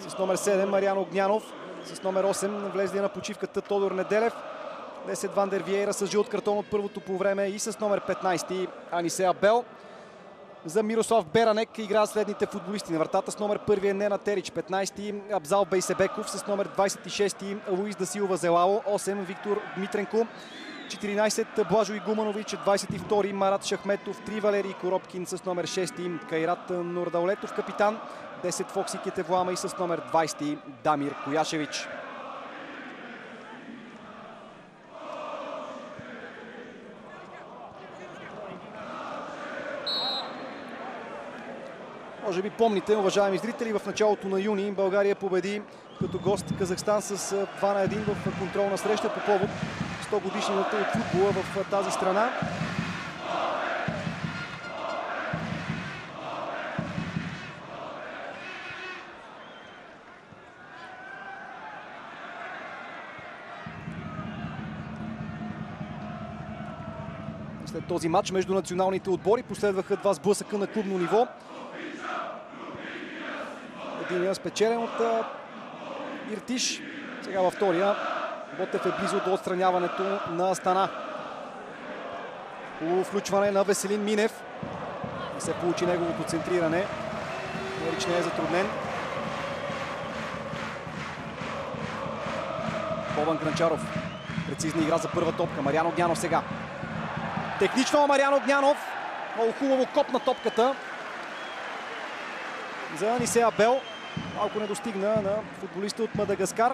с номер 7 Мариан Огнянов, с номер 8 влезли на почивката Тодор Неделев, 10 Вандер Виейра с жълт картон от първото по време и с номер 15 Анисе Абел. За Мирослав Беранек играят следните футболисти. На вратата с номер 1 е Нена Терич, 15 Абзал Бейсебеков, с номер 26 Луис Дасилва Зелало, 8 Виктор Дмитренко, 14 Блажо Игуманович, 22 Марат Шахметов, 3 Валерий Коробкин с номер 6 Кайрат Нурдаулетов капитан, 10 Фокси Кетевлама и с номер 20 Дамир Кояшевич. Може би помните, уважаеми зрители, в началото на юни България победи като гост Казахстан с 2-1 в контролна среща по повод 100 годишнината от футбола в тази страна. След този матч между националните отбори последваха два сблъсъка на клубно ниво. Единия спечелен от Иртиш. Сега във втория Ботев е близо до отстраняването на Астана. Хубаво включване на Веселин Минев. Не се получи неговото центриране. Мерич не е затруднен. Бобан Гранчаров. Прецизна игра за първа топка. Мариан Огнянов сега. Технично Мариан Огнянов. Много хубаво копна топката за Анисе Абел. Малко не достигна на футболиста от Мадагаскар.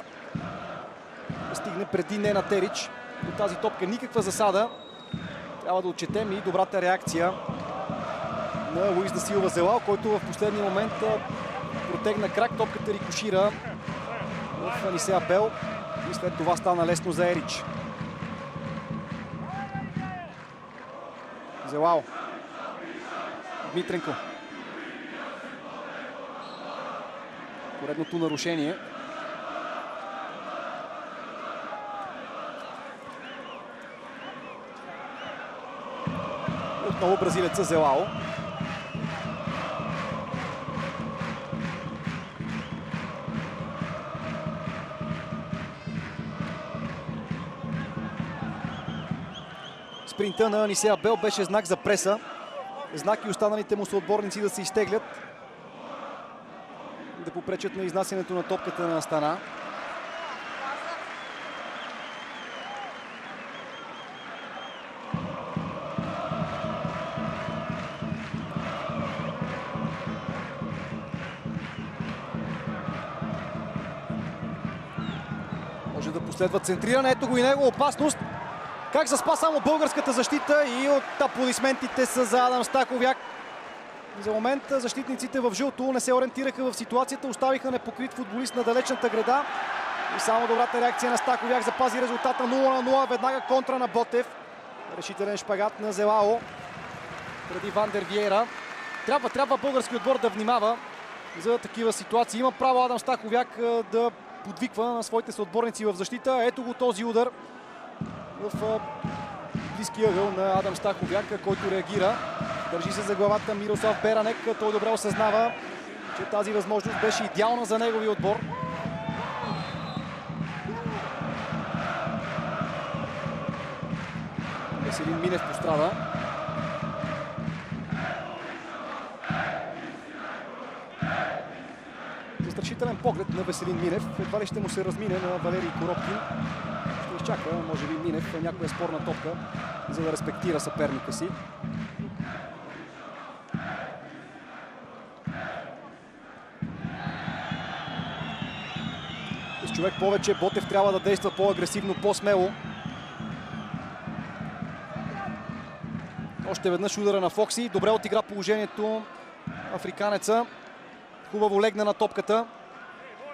Стигне преди Нена Терич. До тази топка никаква засада. Трябва да отчетем и добрата реакция на Луис Дасилва Зелал, който в последния момент протегна крак. Топката рикошира в Анисе Абел и след това стана лесно за Ерич. Зелал. Дмитренко. Поредното нарушение. Отново бразилеца Зелао. Спринта на Анисе Абел беше знак за преса. Знак и останалите му съотборници да се изтеглят, да попречат на изнасянето на топката на Астана. Може да последва центриране. Ето го и него. Опасност. Как заспа само българската защита и от аплодисментите са за Адам Стаховяк. За момент защитниците в жълто не се ориентираха в ситуацията, оставиха непокрит футболист на далечната града. И само добрата реакция на Стаховяк запази резултата 0-0. Веднага контра на Ботев. Решителен шпагат на Зелао преди Вандер Виейра. Трябва български отбор да внимава за такива ситуации. Има право Адам Стаховяк да подвиква на своите съотборници в защита. Ето го този удар в близкия ъгъл на Адам Стаховяк, който реагира. Държи се за главата Мирослав Беранек. Той добре осъзнава, че тази възможност беше идеална за неговия отбор. Веселин Минев пострада. Застрашителен поглед на Веселин Минев. Едва ли ще му се размине на Валерий Коробкин. Ще изчака, може би, Минев някоя спорна топка, за да респектира съперника си. С човек повече Ботев трябва да действа по-агресивно, по-смело. Още веднъж удара на Фокси. Добре отигра положението африканеца. Хубаво легна на топката.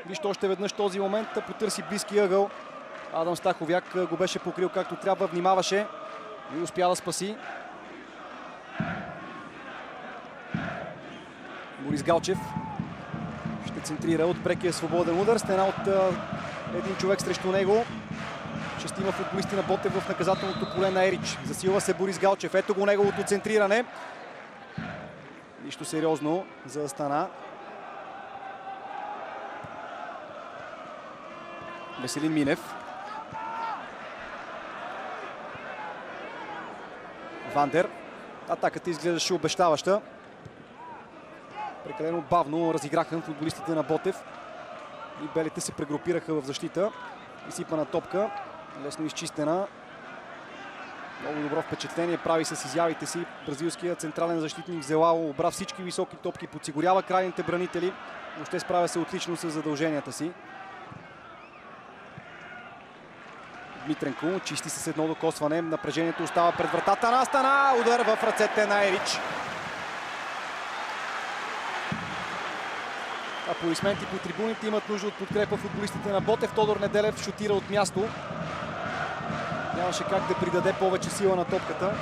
Вижте още веднъж този момент, потърси близки ъгъл. Адам Стаховяк го беше покрил както трябва, внимаваше и успя да спаси. Борис Галчев ще центрира от прекия свободен удар. Стена от един човек срещу него. Шестима футболисти на Ботев в наказателното поле на Ерич. Засилва се Борис Галчев. Ето го неговото центриране. Нищо сериозно за Астана. Веселин Минев. Вандер. Атаката изглеждаше обещаваща. Прекалено бавно разиграха футболистите на Ботев. И белите се прегрупираха в защита. Изсипана топка. Лесно изчистена. Много добро впечатление прави с изявите си. Бразилският централен защитник Зелао обра всички високи топки, подсигурява крайните бранители. Въобще справя се отлично с задълженията си. Дмитренко чисти с едно докосване. Напрежението остава пред вратата на Астана. Удар в ръцете на Ерич. Аплодисменти по трибуните, имат нужда от подкрепа футболистите на Ботев. Тодор Неделев шутира от място. Нямаше как да придаде повече сила на топката.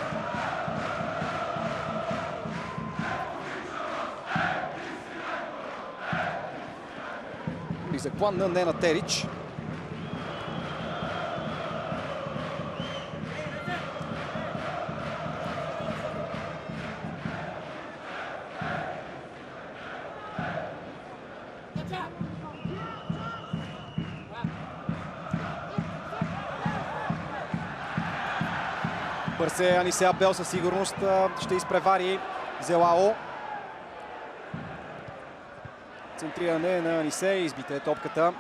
Близък план на Ненад Ерич. Бързе Анисе Абел със сигурност ще изпревари Зелао. Центриране на Анисе, избита е топката.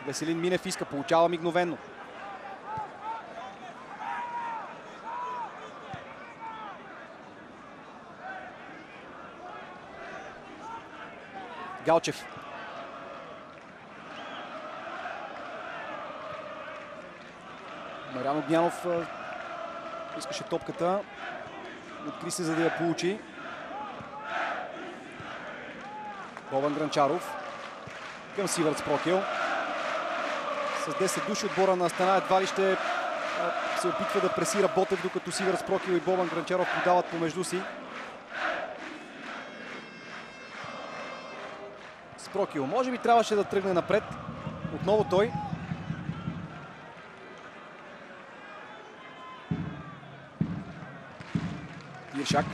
Веселин Минев иска, получава мигновено. Галчев. Мариан Огнянов искаше топката. Откри се, за да я получи. Бобан Гранчаров към Сивърц Прокил. С 10 души отбора на Астана едва ли ще се опитва да пресира Ботев, докато Сивърц Прокил и Бобан Гранчаров подават помежду си. Спрокил може би трябваше да тръгне напред. Отново той. Иршак.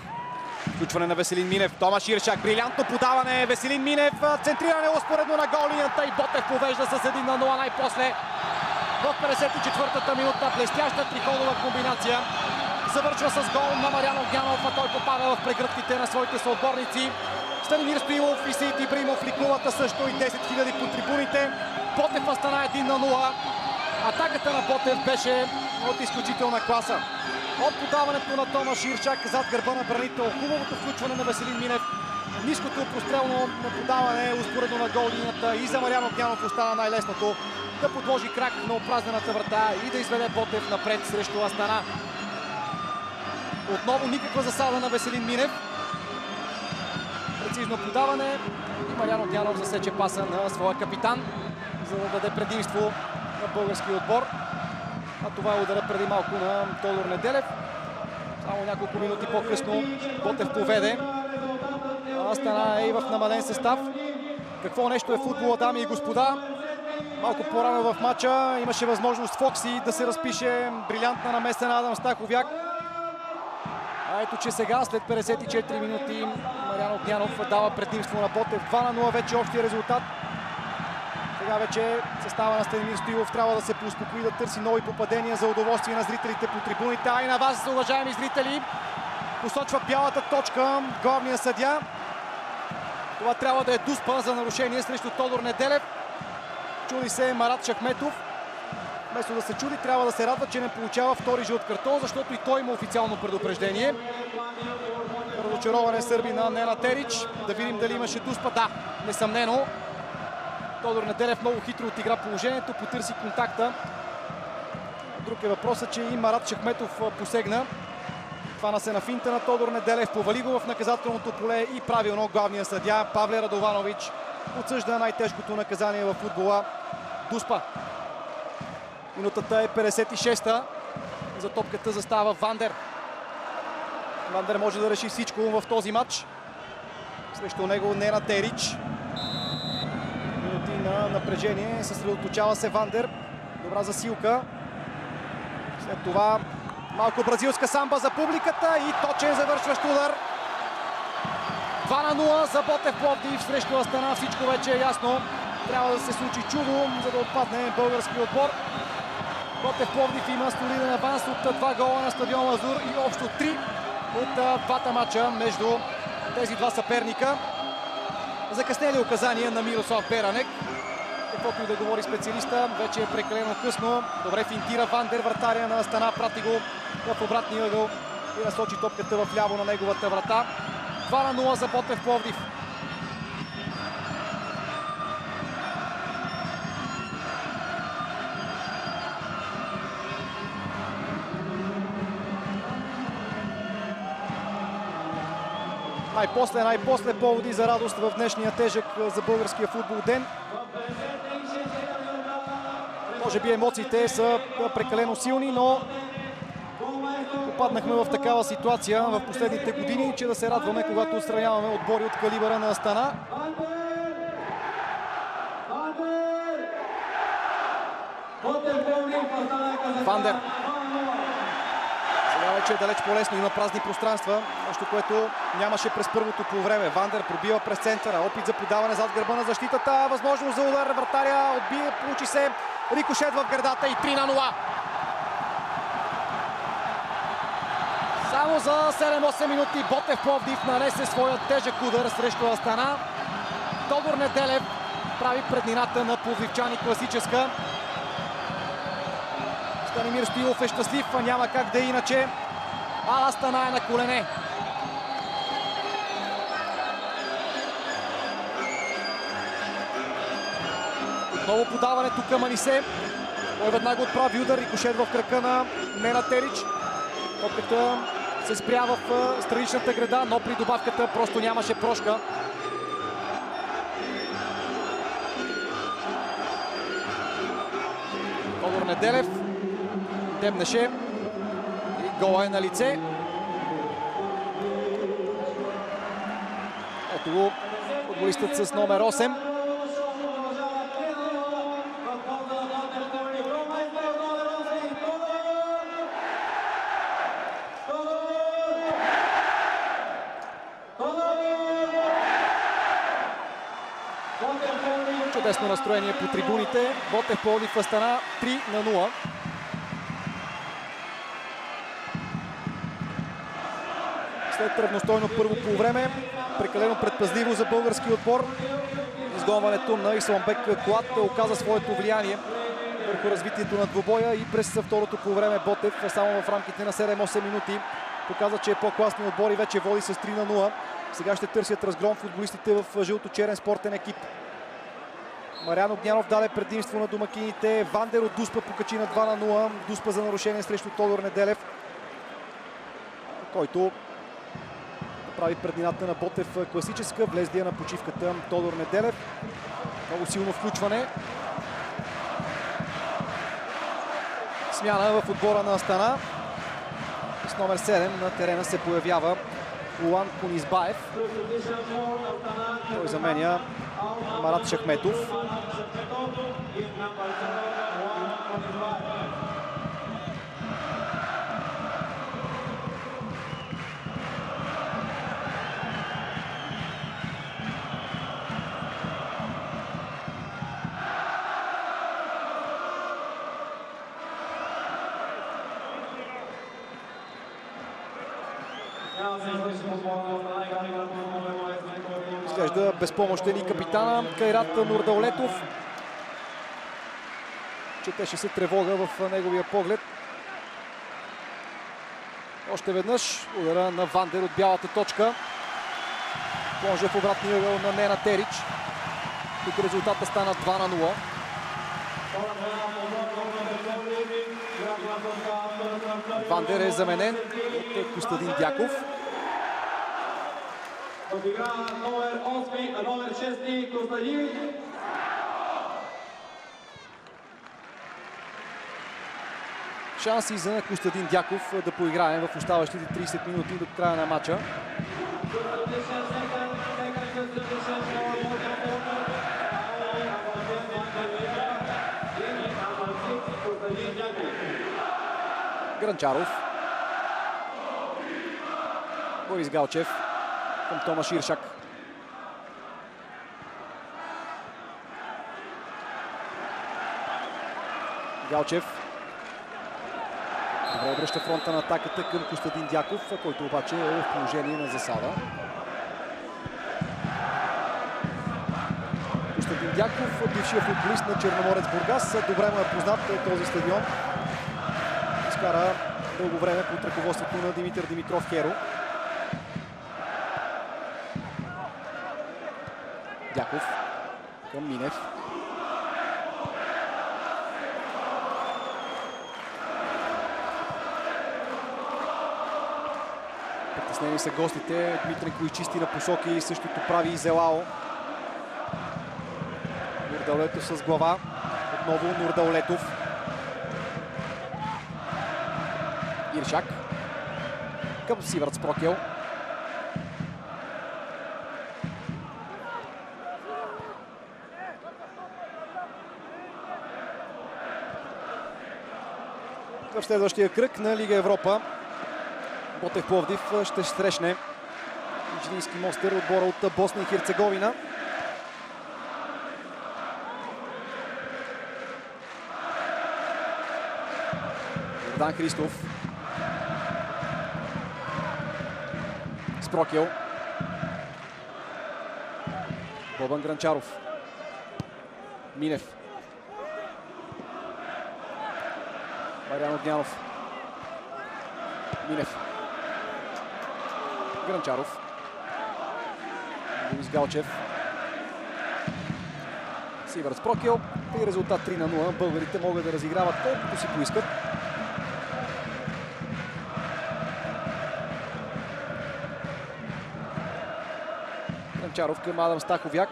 Включване на Веселин Минев. Томаш Иршак. Брилянтно подаване. Веселин Минев. Центриране успоредно на гол линията и Ботев повежда с 1-0 най-после. В 54-та минута блестяща триходова комбинация. Завършва с гол на Мариан Огнянов, а той попада в прегръдките на своите съотборници. Станимир Стоилов и Сейт Ибримов ликуват също и 10 000 по трибуните. Ботев Астана 1-0. Атаката на Ботев беше от изключителна класа. От подаването на Томаш Иршак зад гърба на бранител, хубавото включване на Веселин Минев, ниското прострелно подаване успоредно на гол линията и за Мариан Огнянов остана най-лесното да подложи крак на опразнената врата и да изведе Ботев напред срещу Астана. Отново никаква засада на Веселин Минев. Прецизно подаване и Мариан Огнянов засече паса на своя капитан, за да даде предимство на българския отбор. А това е удара преди малко на Тодор Неделев. Само няколко минути по-късно Ботев поведе. Астана е и в намален състав. Какво нещо е футбола, дами и господа. Малко по-рано в матча имаше възможност Фокси да се разпише. Брилянтна намеса на Адам Стаховяк. А ето, че сега, след 54 минути, Мариан Огнянов дава предимство на Ботев. 2-0 вече общия резултат. Сега вече състава на Станимир Стоилов трябва да се поуспокои, да търси нови попадения за удоволствие на зрителите по трибуните. А и на вас, уважаеми зрители, посочва бялата точка главния съдия. Това трябва да е дуспа за нарушение срещу Тодор Неделев. Чуди се Марат Шахметов. Вместо да се чуди, трябва да се радва, че не получава втори жълт картон, защото и той има официално предупреждение. Разочарован е сърбина Ненад Ерич. Да видим дали имаше дуспа. Да, несъмнено. Тодор Неделев много хитро отигра положението, потърси контакта. Друг е въпросът, че и Марат Шахметов посегна. Хвана се на финта на Тодор Неделев, повали го в наказателното поле и правилно главният съдия Павле Радованович отсъжда най-тежкото наказание в футбола. Дуспа. Минутата е 56-та. За топката застава Вандер. Вандер може да реши всичко в този матч. Срещу него Нена Терич. Минути на напрежение. Съсредоточава се Вандер. Добра засилка. След това малко бразилска самба за публиката и точен завършващ удар. 2-0 за Ботев Пловдив срещу Астана. Всичко вече е ясно. Трябва да се случи чудо, за да отпадне български отбор. Ботев Пловдив има солиден аванс от 2 гола на стадион Лазур и общо 3 от двата матча между тези два съперника. Закъснели указания на Мирослав Беранек. Каквото и да говори специалиста, вече е прекалено късно. Добре финтира Вандер, вратаря на Астана, прати го в обратния ъгъл и насочи топката в ляво на неговата врата. 2-0 за Ботев Пловдив. Най-после поводи за радост в днешния тежък за българския футбол ден. Може би емоциите са прекалено силни, но попаднахме в такава ситуация в последните години, че да се радваме, когато отстраняваме отбори от калибъра на Астана. Вандер. Сега вече е далеч по-лесно, има празни пространства, нещо, което нямаше през първото полувреме. Вандер пробива през центъра, опит за подаване зад гърба на защитата, възможност за удар, вратаря отбие, получи се рикошет в гърдата и 3-0. Само за 7-8 минути Ботев Пловдив нанесе своя тежък удар срещу Астана. Тодор Неделев прави преднината на пловдивчани класическа. Станимир Стоилов е щастлив, а няма как да е иначе. А Астана е на колене. Отново подаването към Анисе. Той веднага отправи удар, рикошет в крака на Нена Терич. Топката се спря в страничната града, но при добавката просто нямаше прошка. Тодор Неделев дебнеше и гола е на лице. Ето го футболистът с номер 8. Чудесно настроение по трибуните. Ботев Пловдив Астана 3-0. След равностойно първо полувреме, прекалено предпазливо за български отбор. Изгонването на Исламбек Клад оказа своето влияние върху развитието на двубоя и през второто полувреме Ботев само в рамките на 7-8 минути показа, че е по-класният отбор и вече води с 3-0. Сега ще търсят разгром футболистите в жълто-черен спортен екип. Мариан Огнянов даде предимство на домакините. Вандер от Дуспа покачи на 2-0. Дуспа за нарушение срещу Тодор Неделев, който прави преднината на Ботев класическа. Влезлия на почивката Тодор Неделев. Много силно включване. Смяна в отбора на Астана. С номер 7 на терена се появява Улан Кунизбаев. Той заменя Марат Шахметов. Изглежда безпомощен и капитана Кайрат Нурдаулетов. Четеше се тревога в неговия поглед. Още веднъж удара на Вандер от бялата точка. Плонжа в обратния ъгъл на Нена Терич. Тук резултата стана 2-0. Вандер е заменен от Костадин Дяков. Шанси за Костадин Дяков да поиграем в оставащите 30 минути до края на матча. Гранчаров. Борис Галчев към Томаш Иршак. Галчев. Добре обръща фронта на атаката към Костадин Дяков, който обаче е в положение на засада. Костадин Дяков, бившия футболист на Черноморец Бургас, добре му е познат този стадион. Изкара дълго време под ръководството на Димитър Димитров Херо. Дяков към Минев. Притеснени са гостите. Дмитренко изчисти на посоки и същото прави и Зелао. Нурдаулетов с глава. Отново Нурдаулетов. Иршак към Сивърц Прокел. В следващия кръг на Лига Европа Ботев Пловдив ще срещне Инженийски Мостър, отбора от Босна и Херцеговина. Йордан Христов. Спрокел. Бобан Гранчаров. Минев. Мариан Огнянов. Минев. Гранчаров. Борис Галчев. Сивърц Прокел. И резултат 3-0. Българите могат да разиграват колкото си поискат. Гранчаров към Адам Стаховяк.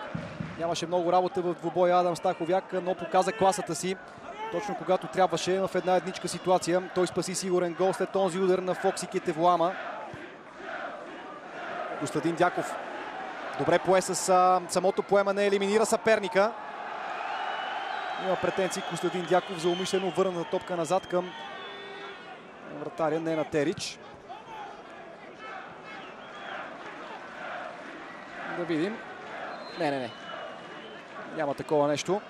Нямаше много работа в двубоя Адам Стаховяк, но показа класата си. Точно когато трябваше в една едничка ситуация. Той спаси сигурен гол след този удар на Фокси Кетевлама. Костадин Дяков. Добре пое с самото поемане, елиминира съперника. Има претенции Костадин Дяков за умишлено върната топка назад към вратаря Нена Терич. Да видим. Не. Няма такова нещо.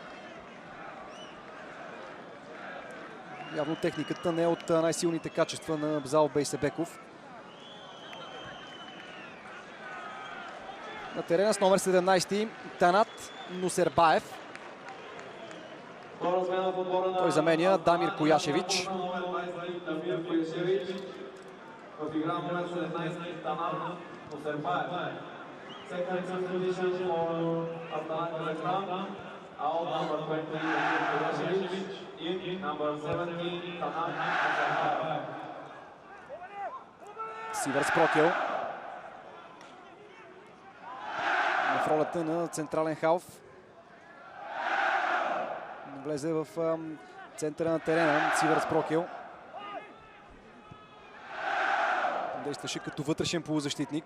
Явно техниката не е от най-силните качества на Абзал Бейсебеков. На терена с номер 17 Танат Нусербаев. Той заменя Дамир Кояшевич. В игра номер 17 Танат Нусербаев. Second position for Atalanta, out number 20, Kovacevic, in number 17, Tanat. Сивърц Прокел. В ролята на централен халф. Влезе в центъра на терена Сивърц Прокел. Действаше като вътрешен полузащитник.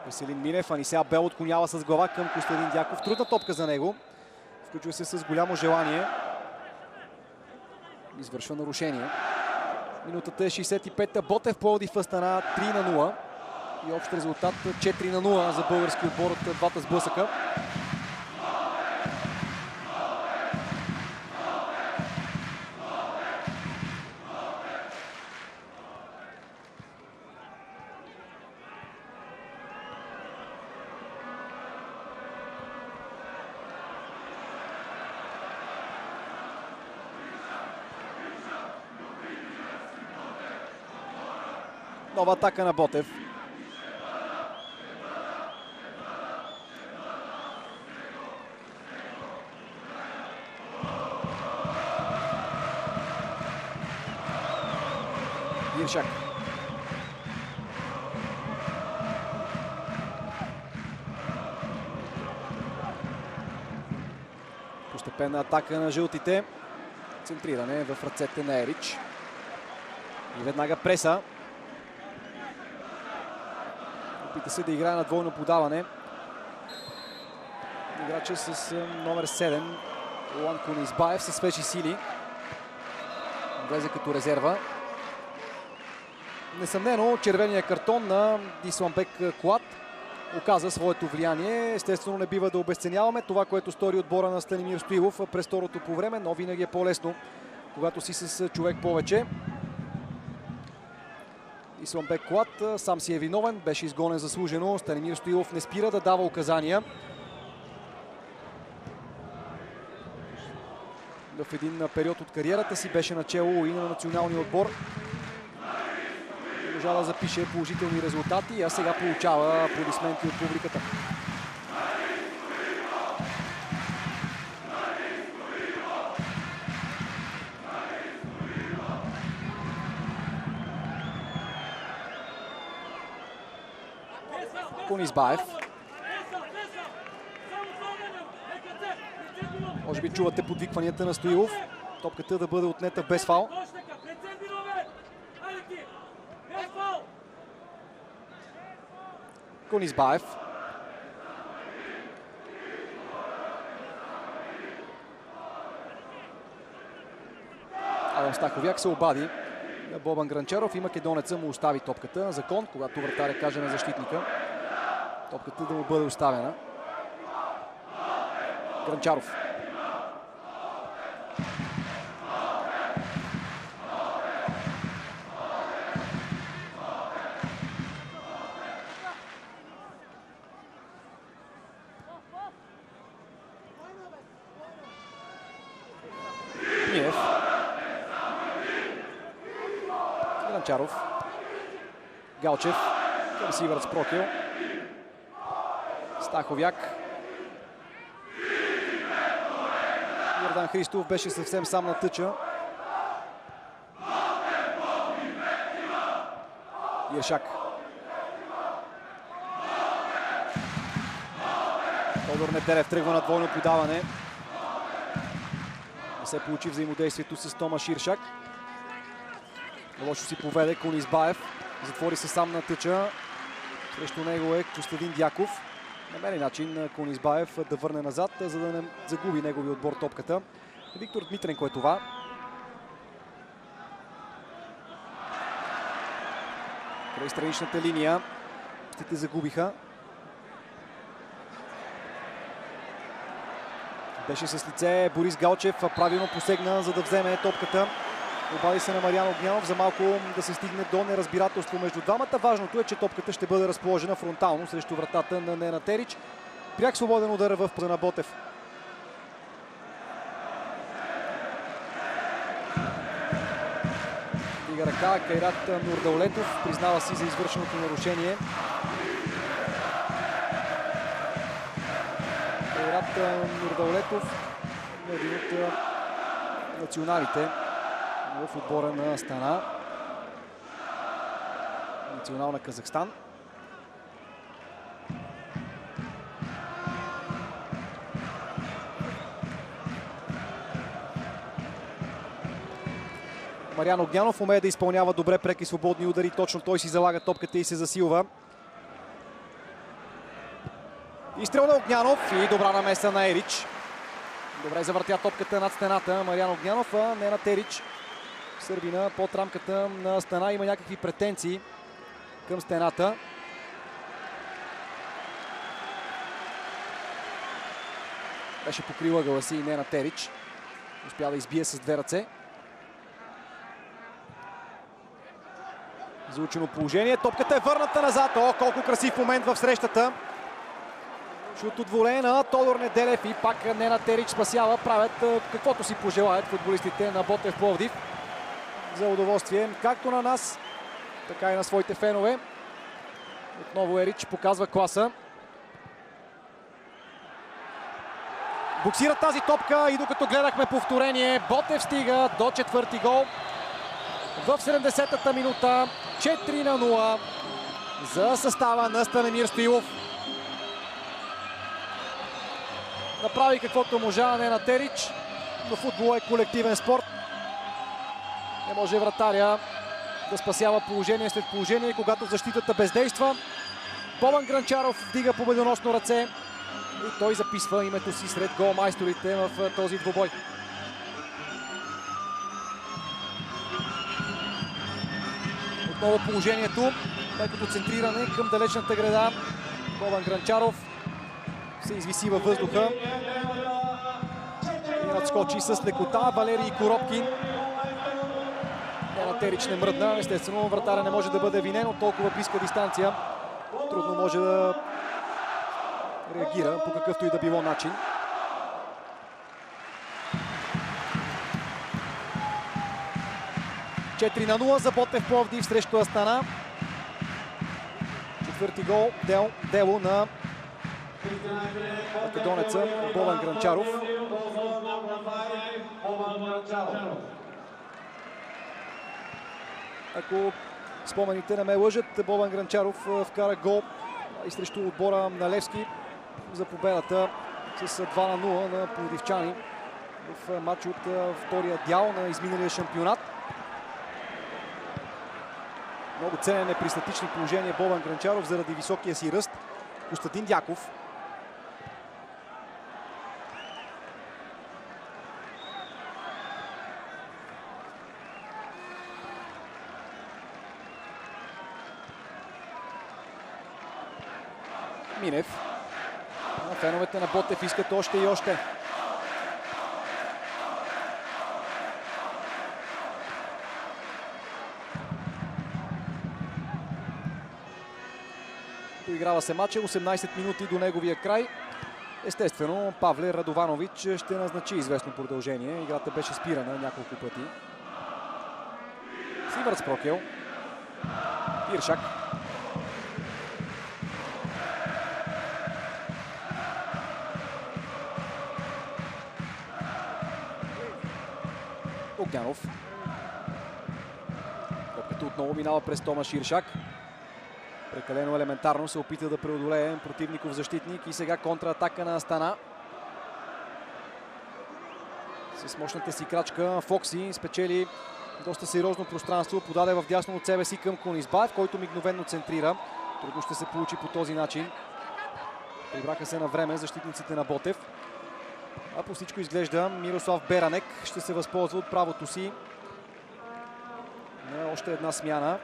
Веселин Минев, Анисеа Бел отклонява с глава към Костадин Дяков. Трудна топка за него. Включва се с голямо желание. Извършва нарушение. Минутата е 65-та. Ботев Пловдив стана 3-0. И общ резултат 4-0 за български отбор от двата сблъсъка. Нова атака на Ботев. Иршак. Постепенна атака на жълтите. Центриране в ръцете на Ерич. И веднага преса. Опита се да играе на двойно подаване. Играча с номер 7. Лан Кунизбаев със свежи сили. Влезе като резерва. Несъмнено, червения картон на Исламбек Кулат оказа своето влияние. Естествено, не бива да обесценяваме това, което стори отбора на Станимир Стоилов през второто по време, но винаги е по-лесно, когато си с човек повече. Исламбек Кулат сам си е виновен, беше изгонен заслужено. Станимир Стоилов не спира да дава указания. В един период от кариерата си беше начело и на националния отбор. Можа да запише положителни резултати, а сега получава аплодисменти от публиката. Кунизбаев. Може би чувате подвикванията на Стоилов. Топката да бъде отнета без фаул. Кунизбаев. Адам Стаховяк се обади на Бобан Гранчаров и македонеца му остави топката на закон, когато вратаря каже на защитника топката да му бъде оставена. Гранчаров. Миев. Гранчаров. Галчев. Към Сивърц Прокил. Стаховяк. Йордан Христов беше съвсем сам на тъча. Иршак. Тодор Неделев тръгва на двойно подаване. Не се получи взаимодействието с Томаш Иршак. Лошо си поведе Кунизбаев. Затвори се сам на тъча. Срещу него е Костадин Дяков. Намери начин Кунизбаев да върне назад, за да не загуби негови отбор топката. Виктор Дмитренко е това. Край страничната линия. Те загубиха. Беше с лице Борис Галчев. Правилно посегна, за да вземе топката. Обади се на Мариан Огнянов за малко да се стигне до неразбирателство между двамата. Важното е, че топката ще бъде разположена фронтално срещу вратата на Ненад Ерич. Пряк свободен удар в пъза на Ботев. Дига ръка Кайрат Нурдаулетов. Признава си за извършеното нарушение. Кайрат Нурдаулетов е един от националите в отбора на Астана. Национал на Казахстан. Мариан Огнянов умее да изпълнява добре преки свободни удари. Точно той си залага топката и се засилва. Изстрел на Огнянов и добра намеса на Ерич. Добре завъртя топката над стената Мариан Огнянов, а не на Ерич. Сърбина под рамката на Астана има някакви претенции към стената. Беше покрила ъгъла си и Ненад Ерич. Успя да избие с две ръце. Заучено положение. Топката е върната назад. О, колко красив момент в срещата. Шут от воле на Тодор Неделев и пак Ненад Ерич спасява. Правят каквото си пожелаят футболистите на Ботев Пловдив. За удоволствие както на нас, така и на своите фенове. Отново Ерич показва класа. Боксира тази топка и докато гледахме повторение, Ботев стига до четвърти гол. в 70-та минута. 4-0 за състава на Станимир Стоилов. Направи каквото можа Нена Терич, но футбол е колективен спорт. Не може вратаря да спасява положение след положение, когато защитата бездейства. Бобан Гранчаров вдига победоносно ръце и той записва името си сред голмайсторите в този двубой. Отново положението, лекото центриране към далечната града. Бобан Гранчаров се извиси във въздуха и надскочи с лекота. Валерий Коробкин. Нена Терич не мръдна. Естествено, вратаря не може да бъде винен от толкова близка дистанция. Трудно може да реагира по какъвто и да било начин. Четири на 0 за Ботев Пловдив срещу Астана. Четвърти гол дело на македонеца Бобан Гранчаров. Ако спомените не ме лъжат, Бобан Гранчаров вкара гол и срещу отбора на Левски за победата с 2-0 на пловдивчани в матч от втория дял на изминалия шампионат. Много ценен е при статични положения Бобан Гранчаров заради високия си ръст. Костадин Дяков. Минев. Феновете на Ботев искат още и още. Доиграва се матча, 18 минути до неговия край. Естествено, Павле Радованович ще назначи известно продължение. Играта беше спирана няколко пъти. Сивърц Прокел. Иршак. Огнянов. Топката отново минава през Томаш Иршак. Прекалено елементарно се опита да преодолее противников защитник и сега контратака на Астана. С мощната си крачка Фокси спечели доста сериозно пространство, подаде в дясно от себе си към Конисбаев, който мигновенно центрира. Трудно ще се получи по този начин. Прибраха се на време защитниците на Ботев. А по всичко изглежда Мирослав Беранек ще се възползва от правото си на още една смяна.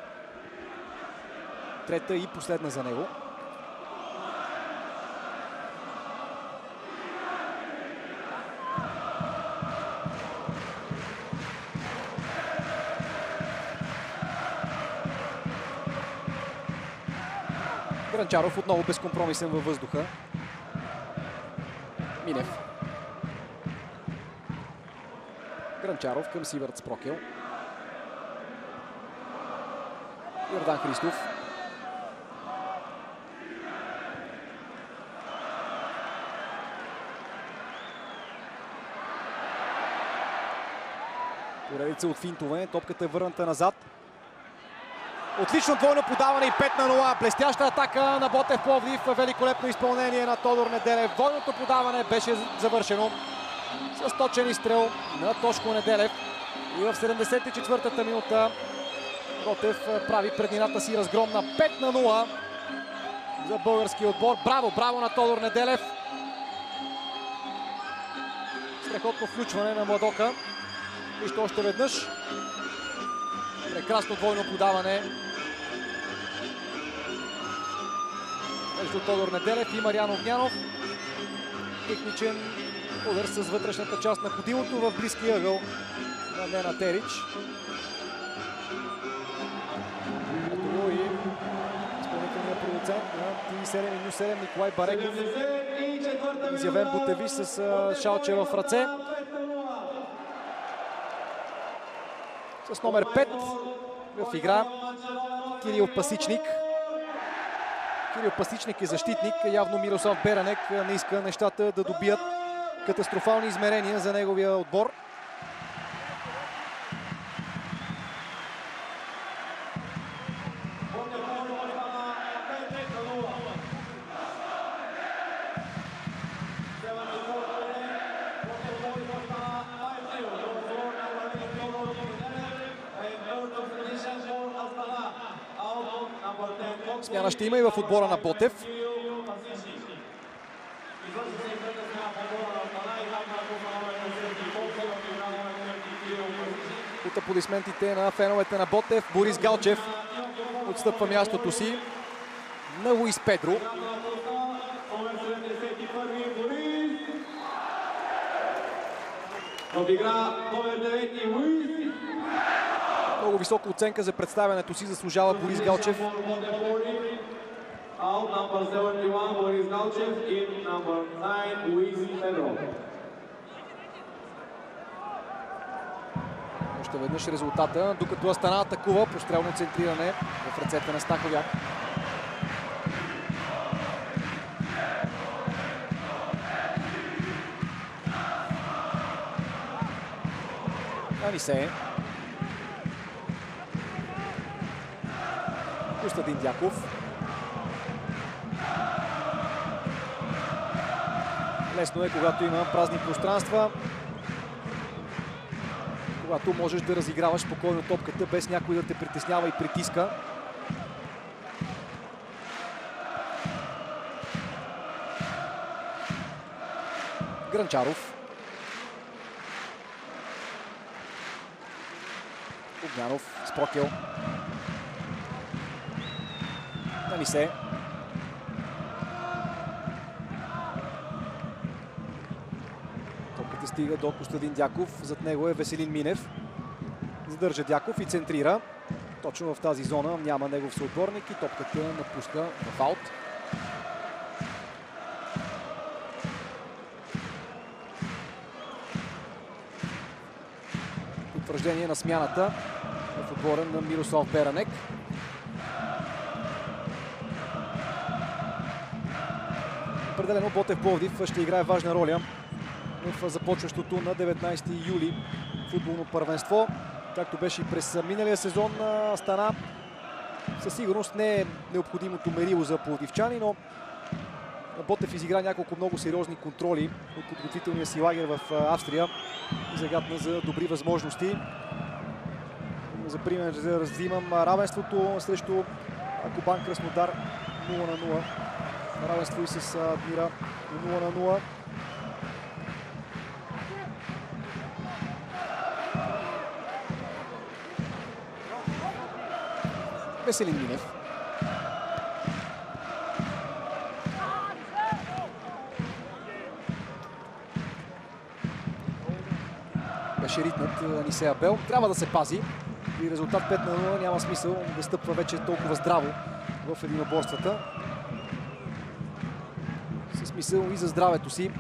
Трета и последна за него. Гранчаров отново безкомпромисен във въздуха. Минев. Гранчаров към Сивърц Прокел. Йордан Христов. Поредица от финтове. Топката е върната назад. Отлично двойно подаване и 5-0. Блестяща атака на Ботев Пловдив. Великолепно изпълнение на Тодор Неделев. Двойното подаване беше завършено с точен изстрел на Тошко Неделев. И в 74-та минута Ботев прави преднината си разгромна 5-0 за българския отбор. Браво, браво на Тодор Неделев. Страхотно включване на Младока. Вижте още веднъж. Прекрасно двойно подаване между Тодор Неделев и Мариан Огнянов. Техничен удар с вътрешната част на ходилото в близкия ъгъл на Нена Терич. Ето го и изпълнителният продуцент на TV7 и News 7 Николай Бареков. Изявен Бутевиш с шалче в ръце. С номер 5 в игра Кирил Пасичник. Кирил Пасичник е защитник. Явно Мирослав Беранек не иска нещата да добият катастрофални измерения за неговия отбор. Смяна ще има и в отбора на Ботев. От аплодисментите на феновете на Ботев, Борис Галчев отстъпва мястото си на Луис Педро. Много висока оценка за представянето си заслужава Борис Галчев. Още веднъж резултата, докато Астана атакува, прострелно центриране в ръцете на Стаховяк. Анисе. Костадин Дяков. Лесно е, когато има празни пространства. Когато можеш да разиграваш спокойно топката, без някой да те притеснява и притиска. Гранчаров. Огнянов с Прокел. Анисе. Топката стига до Костадин Дяков. Зад него е Веселин Минев. Задържа Дяков и центрира. Точно в тази зона няма негов съотборник и топката напуска в аут. Потвърждение на смяната в отбора на Мирослав Беранек. Определено Ботев Пловдив ще играе важна роля в започващото на 19 юли футболно първенство. Както беше и през миналия сезон, Астана със сигурност не е необходимото мерило за пловдивчани, но Ботев изигра няколко много сериозни контроли от подготвителния си лагер в Австрия и загадна за добри възможности. За пример взимам равенството срещу Кубан Краснодар 0-0. Равенство и с Адмира 0-0. Веселин Минев. Беше ритнат Анисе Абел. Трябва да се пази. При резултат 5-0 няма смисъл да стъпва вече толкова здраво в единоборствата. Със смисъл и за здравето си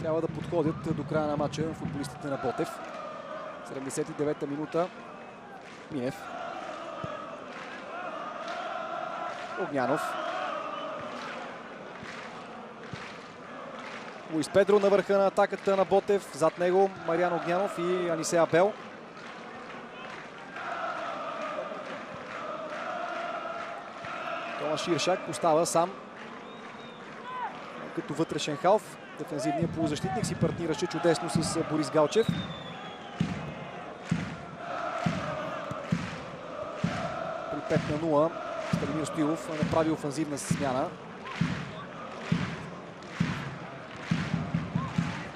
трябва да подходят до края на матча футболистите на Ботев. 79-та минута. Минев. Огнянов. Луис Педро на върха на атаката на Ботев. Зад него Мариан Огнянов и Анисе Абел. Томаш Иршак остава сам като вътрешен халф. Дефензивният полузащитник си партнираше чудесно с Борис Галчев. При 5-0 Станимир Стоилов направи офанзивна смяна.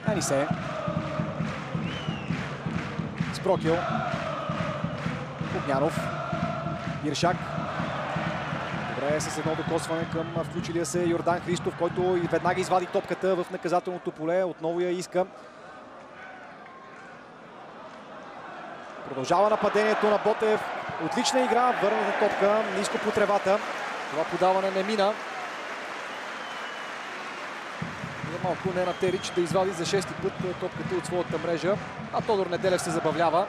Анисе. Спрокил. Огнянов. Иршак. Добре, с едно докосване към включилия се Йордан Христов, който веднага извади топката в наказателното поле. Отново я иска. Продължава нападението на Ботев. Отлична игра, върната топка ниско по тревата. Това подаване не мина. Малко Нена Терич да извади за 6-ти път топката от своята мрежа. А Тодор Неделев се забавлява.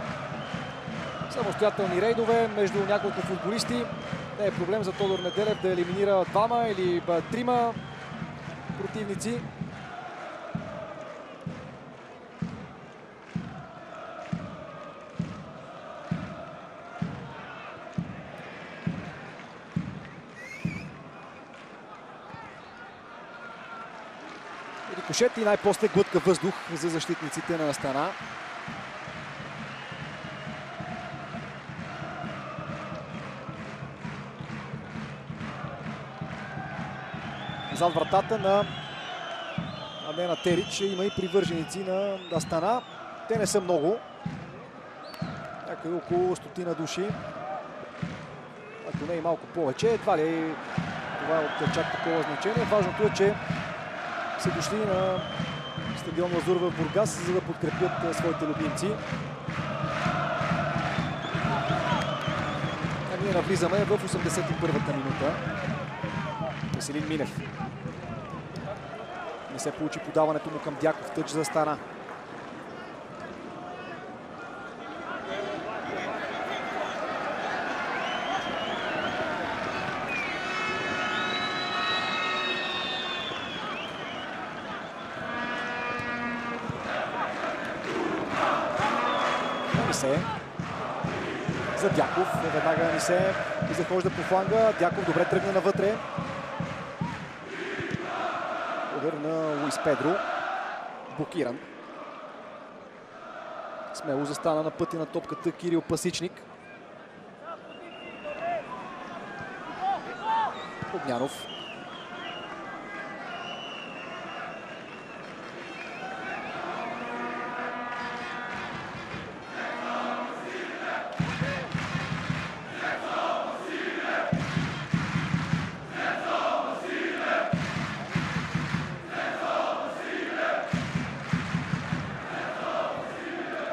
Самостоятелни рейдове между няколко футболисти. Не е проблем за Тодор Неделев да елиминира двама или трима противници. Рикошет и най-после глътка въздух за защитниците на Астана. зад вратата на Адена Терич. Има и привърженици на Астана. Те не са много. Някъде около 100 души. Ако не и малко повече. Едва ли това е от чак такова значение. Важното е, че са дошли на стадион Лазур в Бургас, за да подкрепят своите любимци. А ние навлизаме в 81-та минута. Веселин Минев. Не се получи подаването му към Дяков. Тъч за Астана. За Дяков. Веднага Анисе захожда по фланга. Дяков добре тръгна навътре. Удар на Луис Педро. Блокиран. Смело застана на пътя на топката Кирил Пасичник. Огнянов.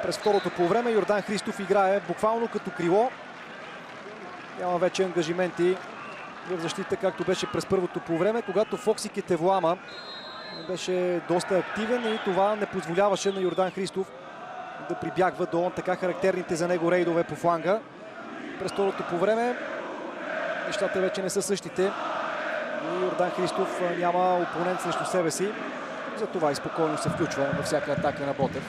През второто полувреме Йордан Христов играе буквално като крило. Няма вече ангажименти в защита, както беше през първото полувреме, когато Фокси Кетевлама беше доста активен и това не позволяваше на Йордан Христов да прибягва до така характерните за него рейдове по фланга. През второто полувреме нещата вече не са същите. И Йордан Христов няма опонент срещу себе си. Затова и спокойно се включва във всяка атака на Ботев.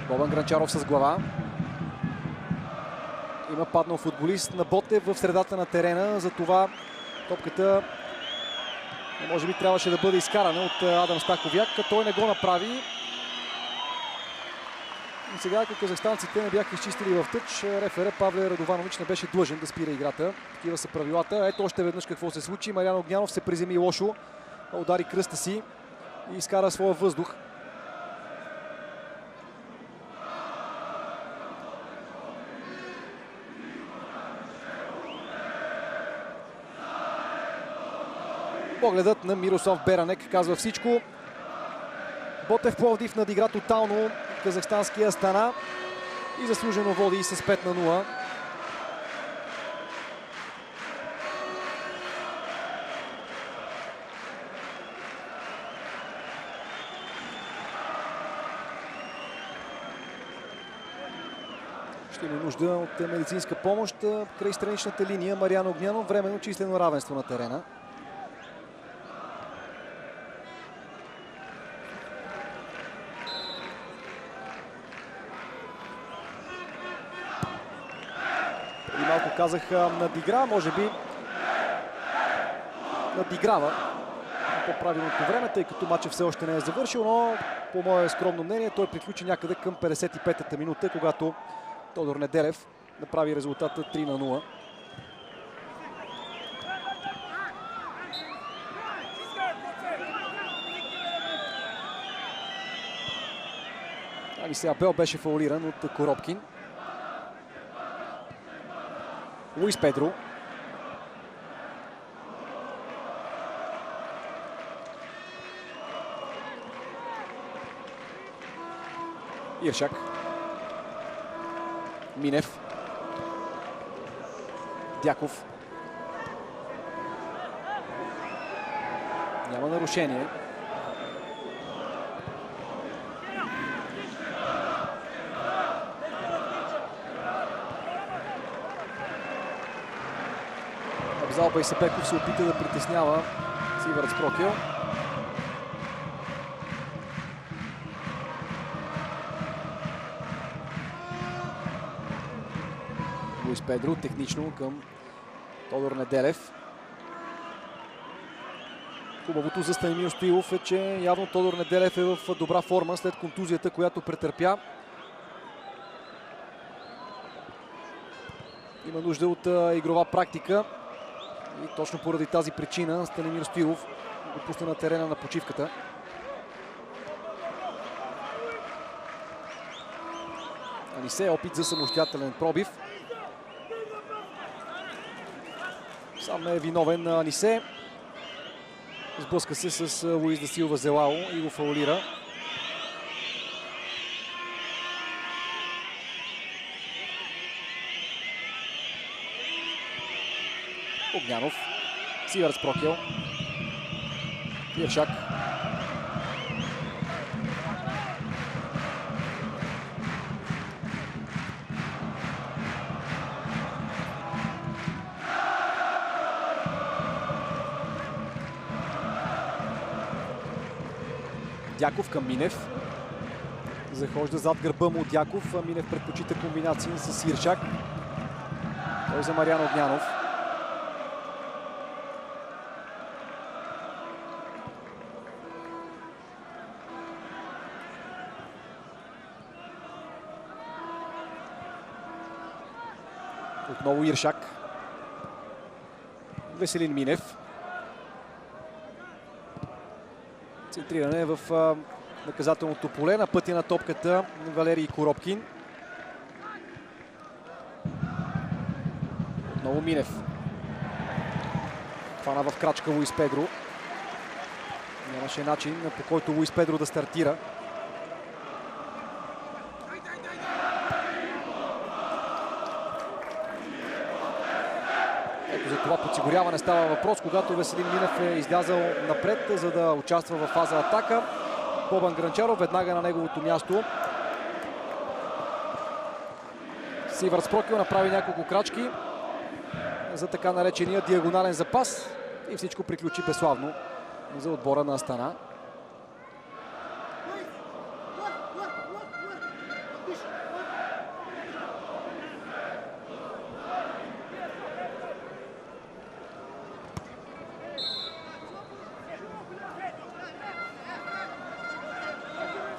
Бобан Гранчаров с глава. Има паднал футболист на Ботев в средата на терена. Затова топката може би трябваше да бъде изкарана от Адам Стаховяк. Той не го направи. И сега, ако казахстанците не бяха изчистили в тъч, рефера Павле Радованович не беше длъжен да спира играта. Такива са правилата. Ето още веднъж какво се случи. Мариан Огнянов се приземи лошо. Удари кръста си и изкара своя въздух. Погледът на Мирослав Беранек казва всичко. Ботев Пловдив надигра тотално казахстанския Астана и заслужено води с 5-0. Ще има нужда от медицинска помощ край страничната линия. Мариан Огнянов, временно числено равенство на терена. Малко казах надигра, може би надиграва по правилното време, тъй като матчът все още не е завършил, но по мое скромно мнение той приключи някъде към 55-та минута, когато Тодор Неделев направи резултата 3-0. Ами сега Бел беше фаулиран от Коробкин. Луис Педро. Иршак. Минев. Дяков. Няма нарушение. Абзал Байсапеков се опита да притеснява Сивърц Прокил. Луис Педро технично към Тодор Неделев. Хубавото за Станимир Стоилов е, че явно Тодор Неделев е в добра форма след контузията, която претърпя. Има нужда от игрова практика и точно поради тази причина Станимир Стоилов го пусна на терена на почивката. Анисе, опит за самостоятелен пробив. Сам е виновен на Анисе. Сблъска се с Луис да Силва Зелао и го фаулира. Огнянов. Сиверц Прокел. Иршак. Дяков към Минев. Захожда зад гърба му Дяков. Минев предпочита комбинации с Иршак. Той за Мариан Огнянов. Отново Иршак. Веселин Минев. Центриране в наказателното поле. На пътя на топката Валерий Коробкин. Отново Минев. Хвана в крачка Луис Педро. Нямаше начин по който Луис Педро да стартира. Ето за това подсигуряване става въпрос, когато Веселин Минев е излязал напред, за да участва в фаза атака. Бобан Гранчаров веднага на неговото място. Сиверц Прокел направи няколко крачки за така наречения диагонален запас и всичко приключи безславно за отбора на Астана.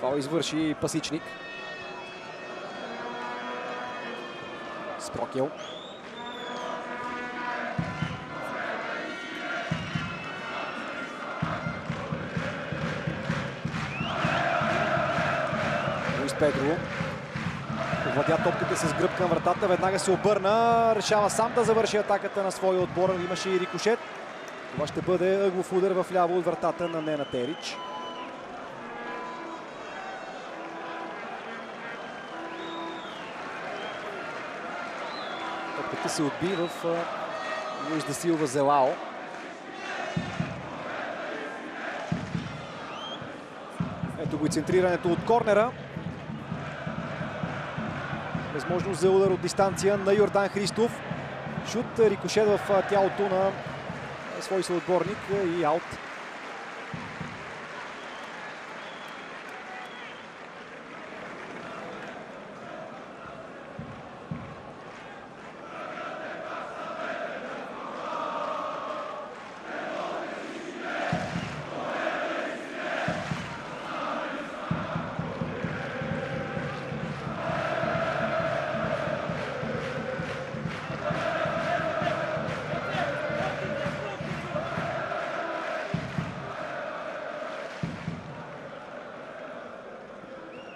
Това извърши Пасичник. Спрокел. Луис Педро. Овладя топката с гръб към вратата. Веднага се обърна. Решава сам да завърши атаката на своя отбор. Имаше и рикошет. Това ще бъде ъглов удар в ляво от вратата на Ненад Ерич. Топката се отби в Луис да Силва Зелао. Ето го и центрирането от корнера. Възможност за удар от дистанция на Йордан Христов. Шут, рикошет в тялото на свой съотборник и аут.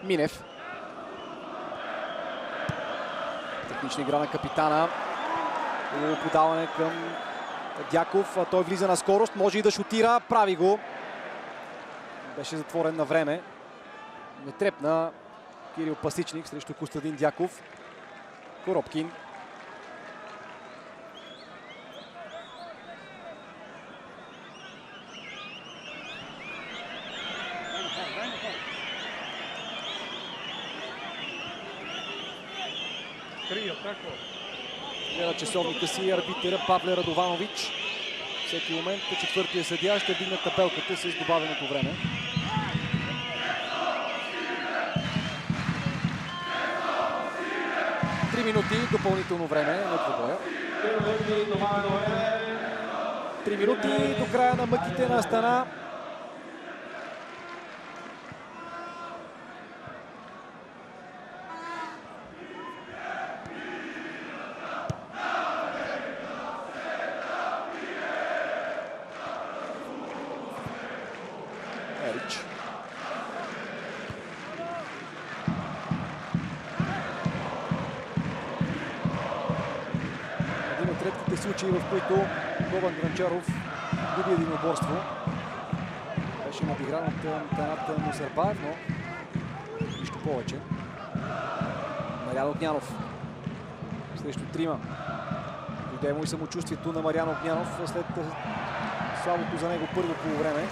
Минев. Технична игра на капитана. Подаване към Дяков. Той влиза на скорост. Може и да шутира. Прави го. Беше затворен на време. Не трепна Кирил Пасичник срещу Костадин Дяков. Коробкин. Гледа часовника си арбитъра Павле Радованович. Всеки момент четвъртия съдия ще вдигне табелката с добавеното време. Три минути допълнително време на двубоя. 3 минути до края на мъките на Астана. Ерич. Един от редките случаи, в които Бобан Гранчаров губи единоборство. Беше надигран от Танат Мусербаев, но нищо повече. Мариан Огнянов срещу трима. Дойде му и самочувствието на Мариан Огнянов след слабото за него първо полувреме.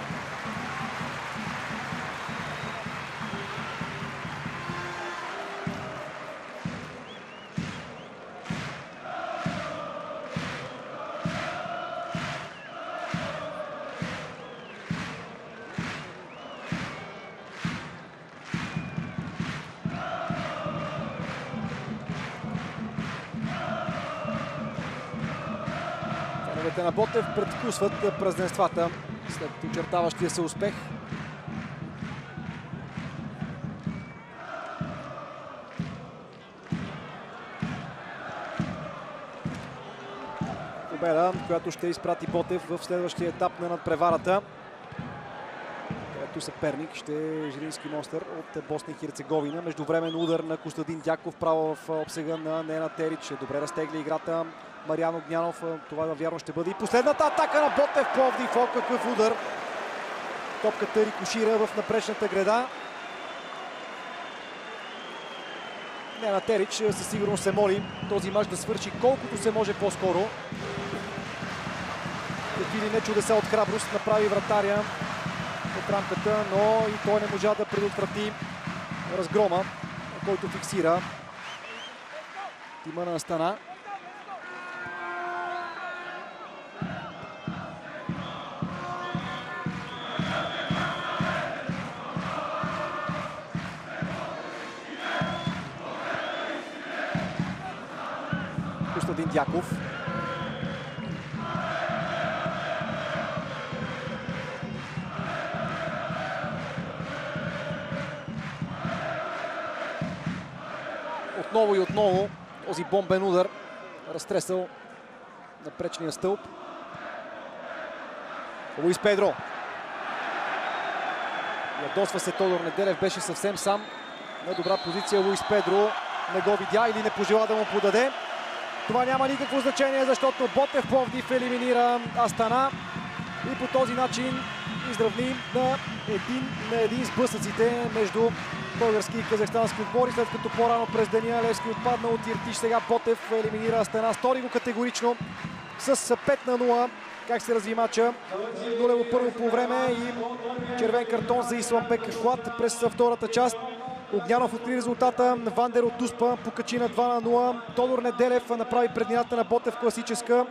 Феновете на Ботев предвкусват празненствата след очертаващия се успех. Победа, която ще изпрати Ботев в следващия етап на надпреварата, където съперник ще е Жирински Мостър от Босна и Херцеговина. Междувременно удар на Костадин Дяков право в обсега на Нена Терич. Добре разтегли играта Мариан Огнянов. Това вярно ще бъде и последната атака на Ботев Пловдив. О, какъв удар! Топката рикошира в напречната града. Нена Терич със сигурност се моли този мач да свърши колкото се може по-скоро. Какви ли не чудеса от храброст направи вратаря от рамката, но и той не можа да предотврати разгрома, който фиксира тима на Астана. Костадин Дяков. Отново и отново този бомбен удар разтресал напречния стълб. Луис Педро. Ядосва се Тодор Неделев, беше съвсем сам. На добра позиция Луис Педро не го видя или не пожела да му подаде. Това няма никакво значение, защото Ботев Пловдив елиминира Астана и по този начин изравни на един сблъсъците между български и казахстански отбори, след като по-рано през деня Левски отпадна от Иртиш. Сега Ботев елиминира Астана. Стори го категорично с 5-0. Как се разви мача? Нулево първо по време и червен картон за Исламбек Хлад през втората част. Огнянов откри резултата. Вандер от Дуспа покачи на 2-0. Тодор Неделев направи преднината на Ботев класическа.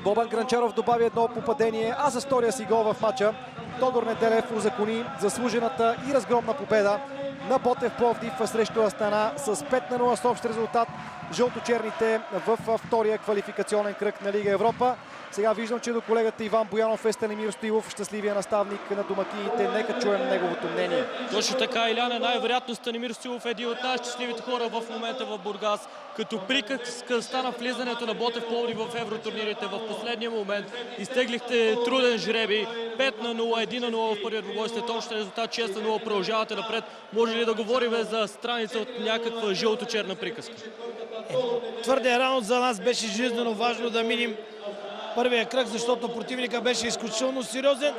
Бобан Гранчаров добави едно попадение, а за втория си гол в мача Тодор Неделев узакони заслужената и разгромна победа на Ботев Пловдив срещу Астана с 5-0 с общ резултат. Жълто-черните в втория квалификационен кръг на Лига Европа. Сега виждам, че до колегата Иван Боянов е Станимир Стоилов, щастливия наставник на домакините. Нека чуем неговото мнение. Точно така, Иляне. Най-вероятно Станимир Стоилов е един от най-щастливите хора в момента в Бургас. Като приказка стана влизането на Ботев Пловдив в евротурнирите в последния момент. Изтеглихте труден жреби. 5-0, 1-0 в първият двубой, след общия резултат 6-0. Продължавате напред. Може ли да говорим за страница от някаква жълто-черна приказка? Твърде рано за нас беше жизненно важно да минем първия кръг, защото противника беше изключително сериозен.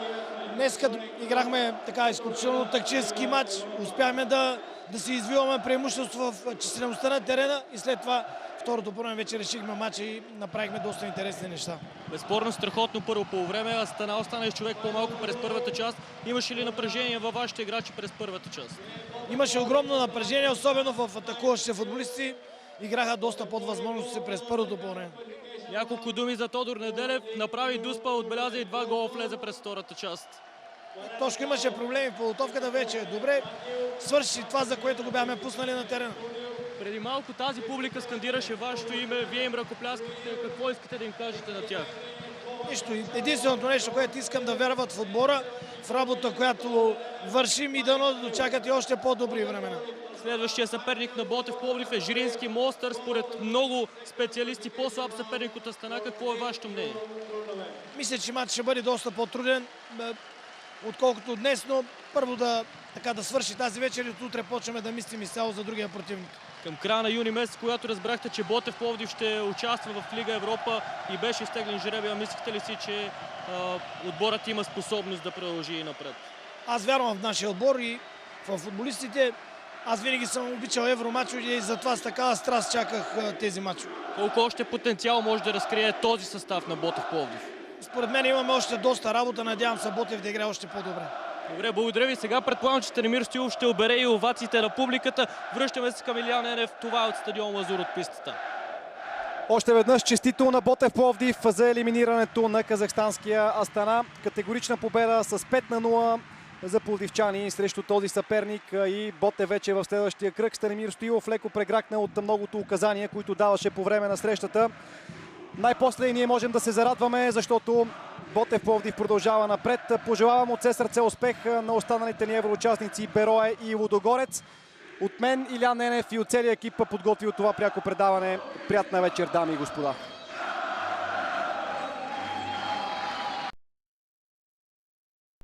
Днеска играхме така изключително тактически матч. Успяхме да си извиваме преимущество в числеността на терена и след това второто време вече решихме матча и направихме доста интересни неща. Безспорно страхотно първо полувреме. Астана остана с човек по-малко през първата част. Имаше ли напрежение във вашите играчи през първата част? Имаше огромно напрежение, особено в атакуващите футболисти. Играха доста под възможности през първото полувреме. Няколко думи за Тодор Неделев. Направи Дуспа, отбеляза и 2 гола, влезе през втората част. Тошко имаше проблеми в подготовката, вече е добре. Свърши това, за което го бяхме пуснали на терена. Преди малко тази публика скандираше вашето име, вие им ръкопляскахте. Какво искате да им кажете на тях? Нищо. Единственото нещо, което искам да вярват в отбора, в работа, която вършим и да дочакат и още по-добри времена. Следващия съперник на Ботев Пловдив е Жирински Мостър. Според много специалисти по-слаб съперник от Астана. Какво е вашето мнение? Мисля, че матч ще бъде доста по-труден, отколкото днес, но първо да свърши тази вечер и утре почваме да мислим изцяло за другия противник. Към края на юни месец, когато разбрахте, че Ботев Пловдив ще участва в Лига Европа и беше изтеглен жребия, мислихте ли си, че отборът има способност да продължи и напред? Аз вярвам в нашия отбор и в футболистите. Аз винаги съм обичал евромачове и затова с такава страст чаках тези мачове. Колко още потенциал може да разкрие този състав на Ботев Пловдив? Според мен имаме още доста работа. Надявам се Ботев да играе още по-добре. Добре, благодаря ви. Сега предполагам, че Станимир Стоилов ще обере и овациите на публиката. Връщаме се към Илиян Енев. Това е от стадион Лазур от пистата. Още веднъж честито на Ботев Пловдив за елиминирането на казахстанския Астана. Категорична победа с 5-0 за пловдивчани срещу този съперник и Ботев вече в следващия кръг. Станимир Стоилов леко прегракна от многото указания, които даваше по време на срещата. Най-после ние можем да се зарадваме, защото Ботев Пловдив продължава напред. Пожелавам от все сърце успех на останалите ни евроучастници Берое и Лудогорец. От мен, Илиян Енев и от целия екип, подготвил това пряко предаване. Приятна вечер, дами и господа.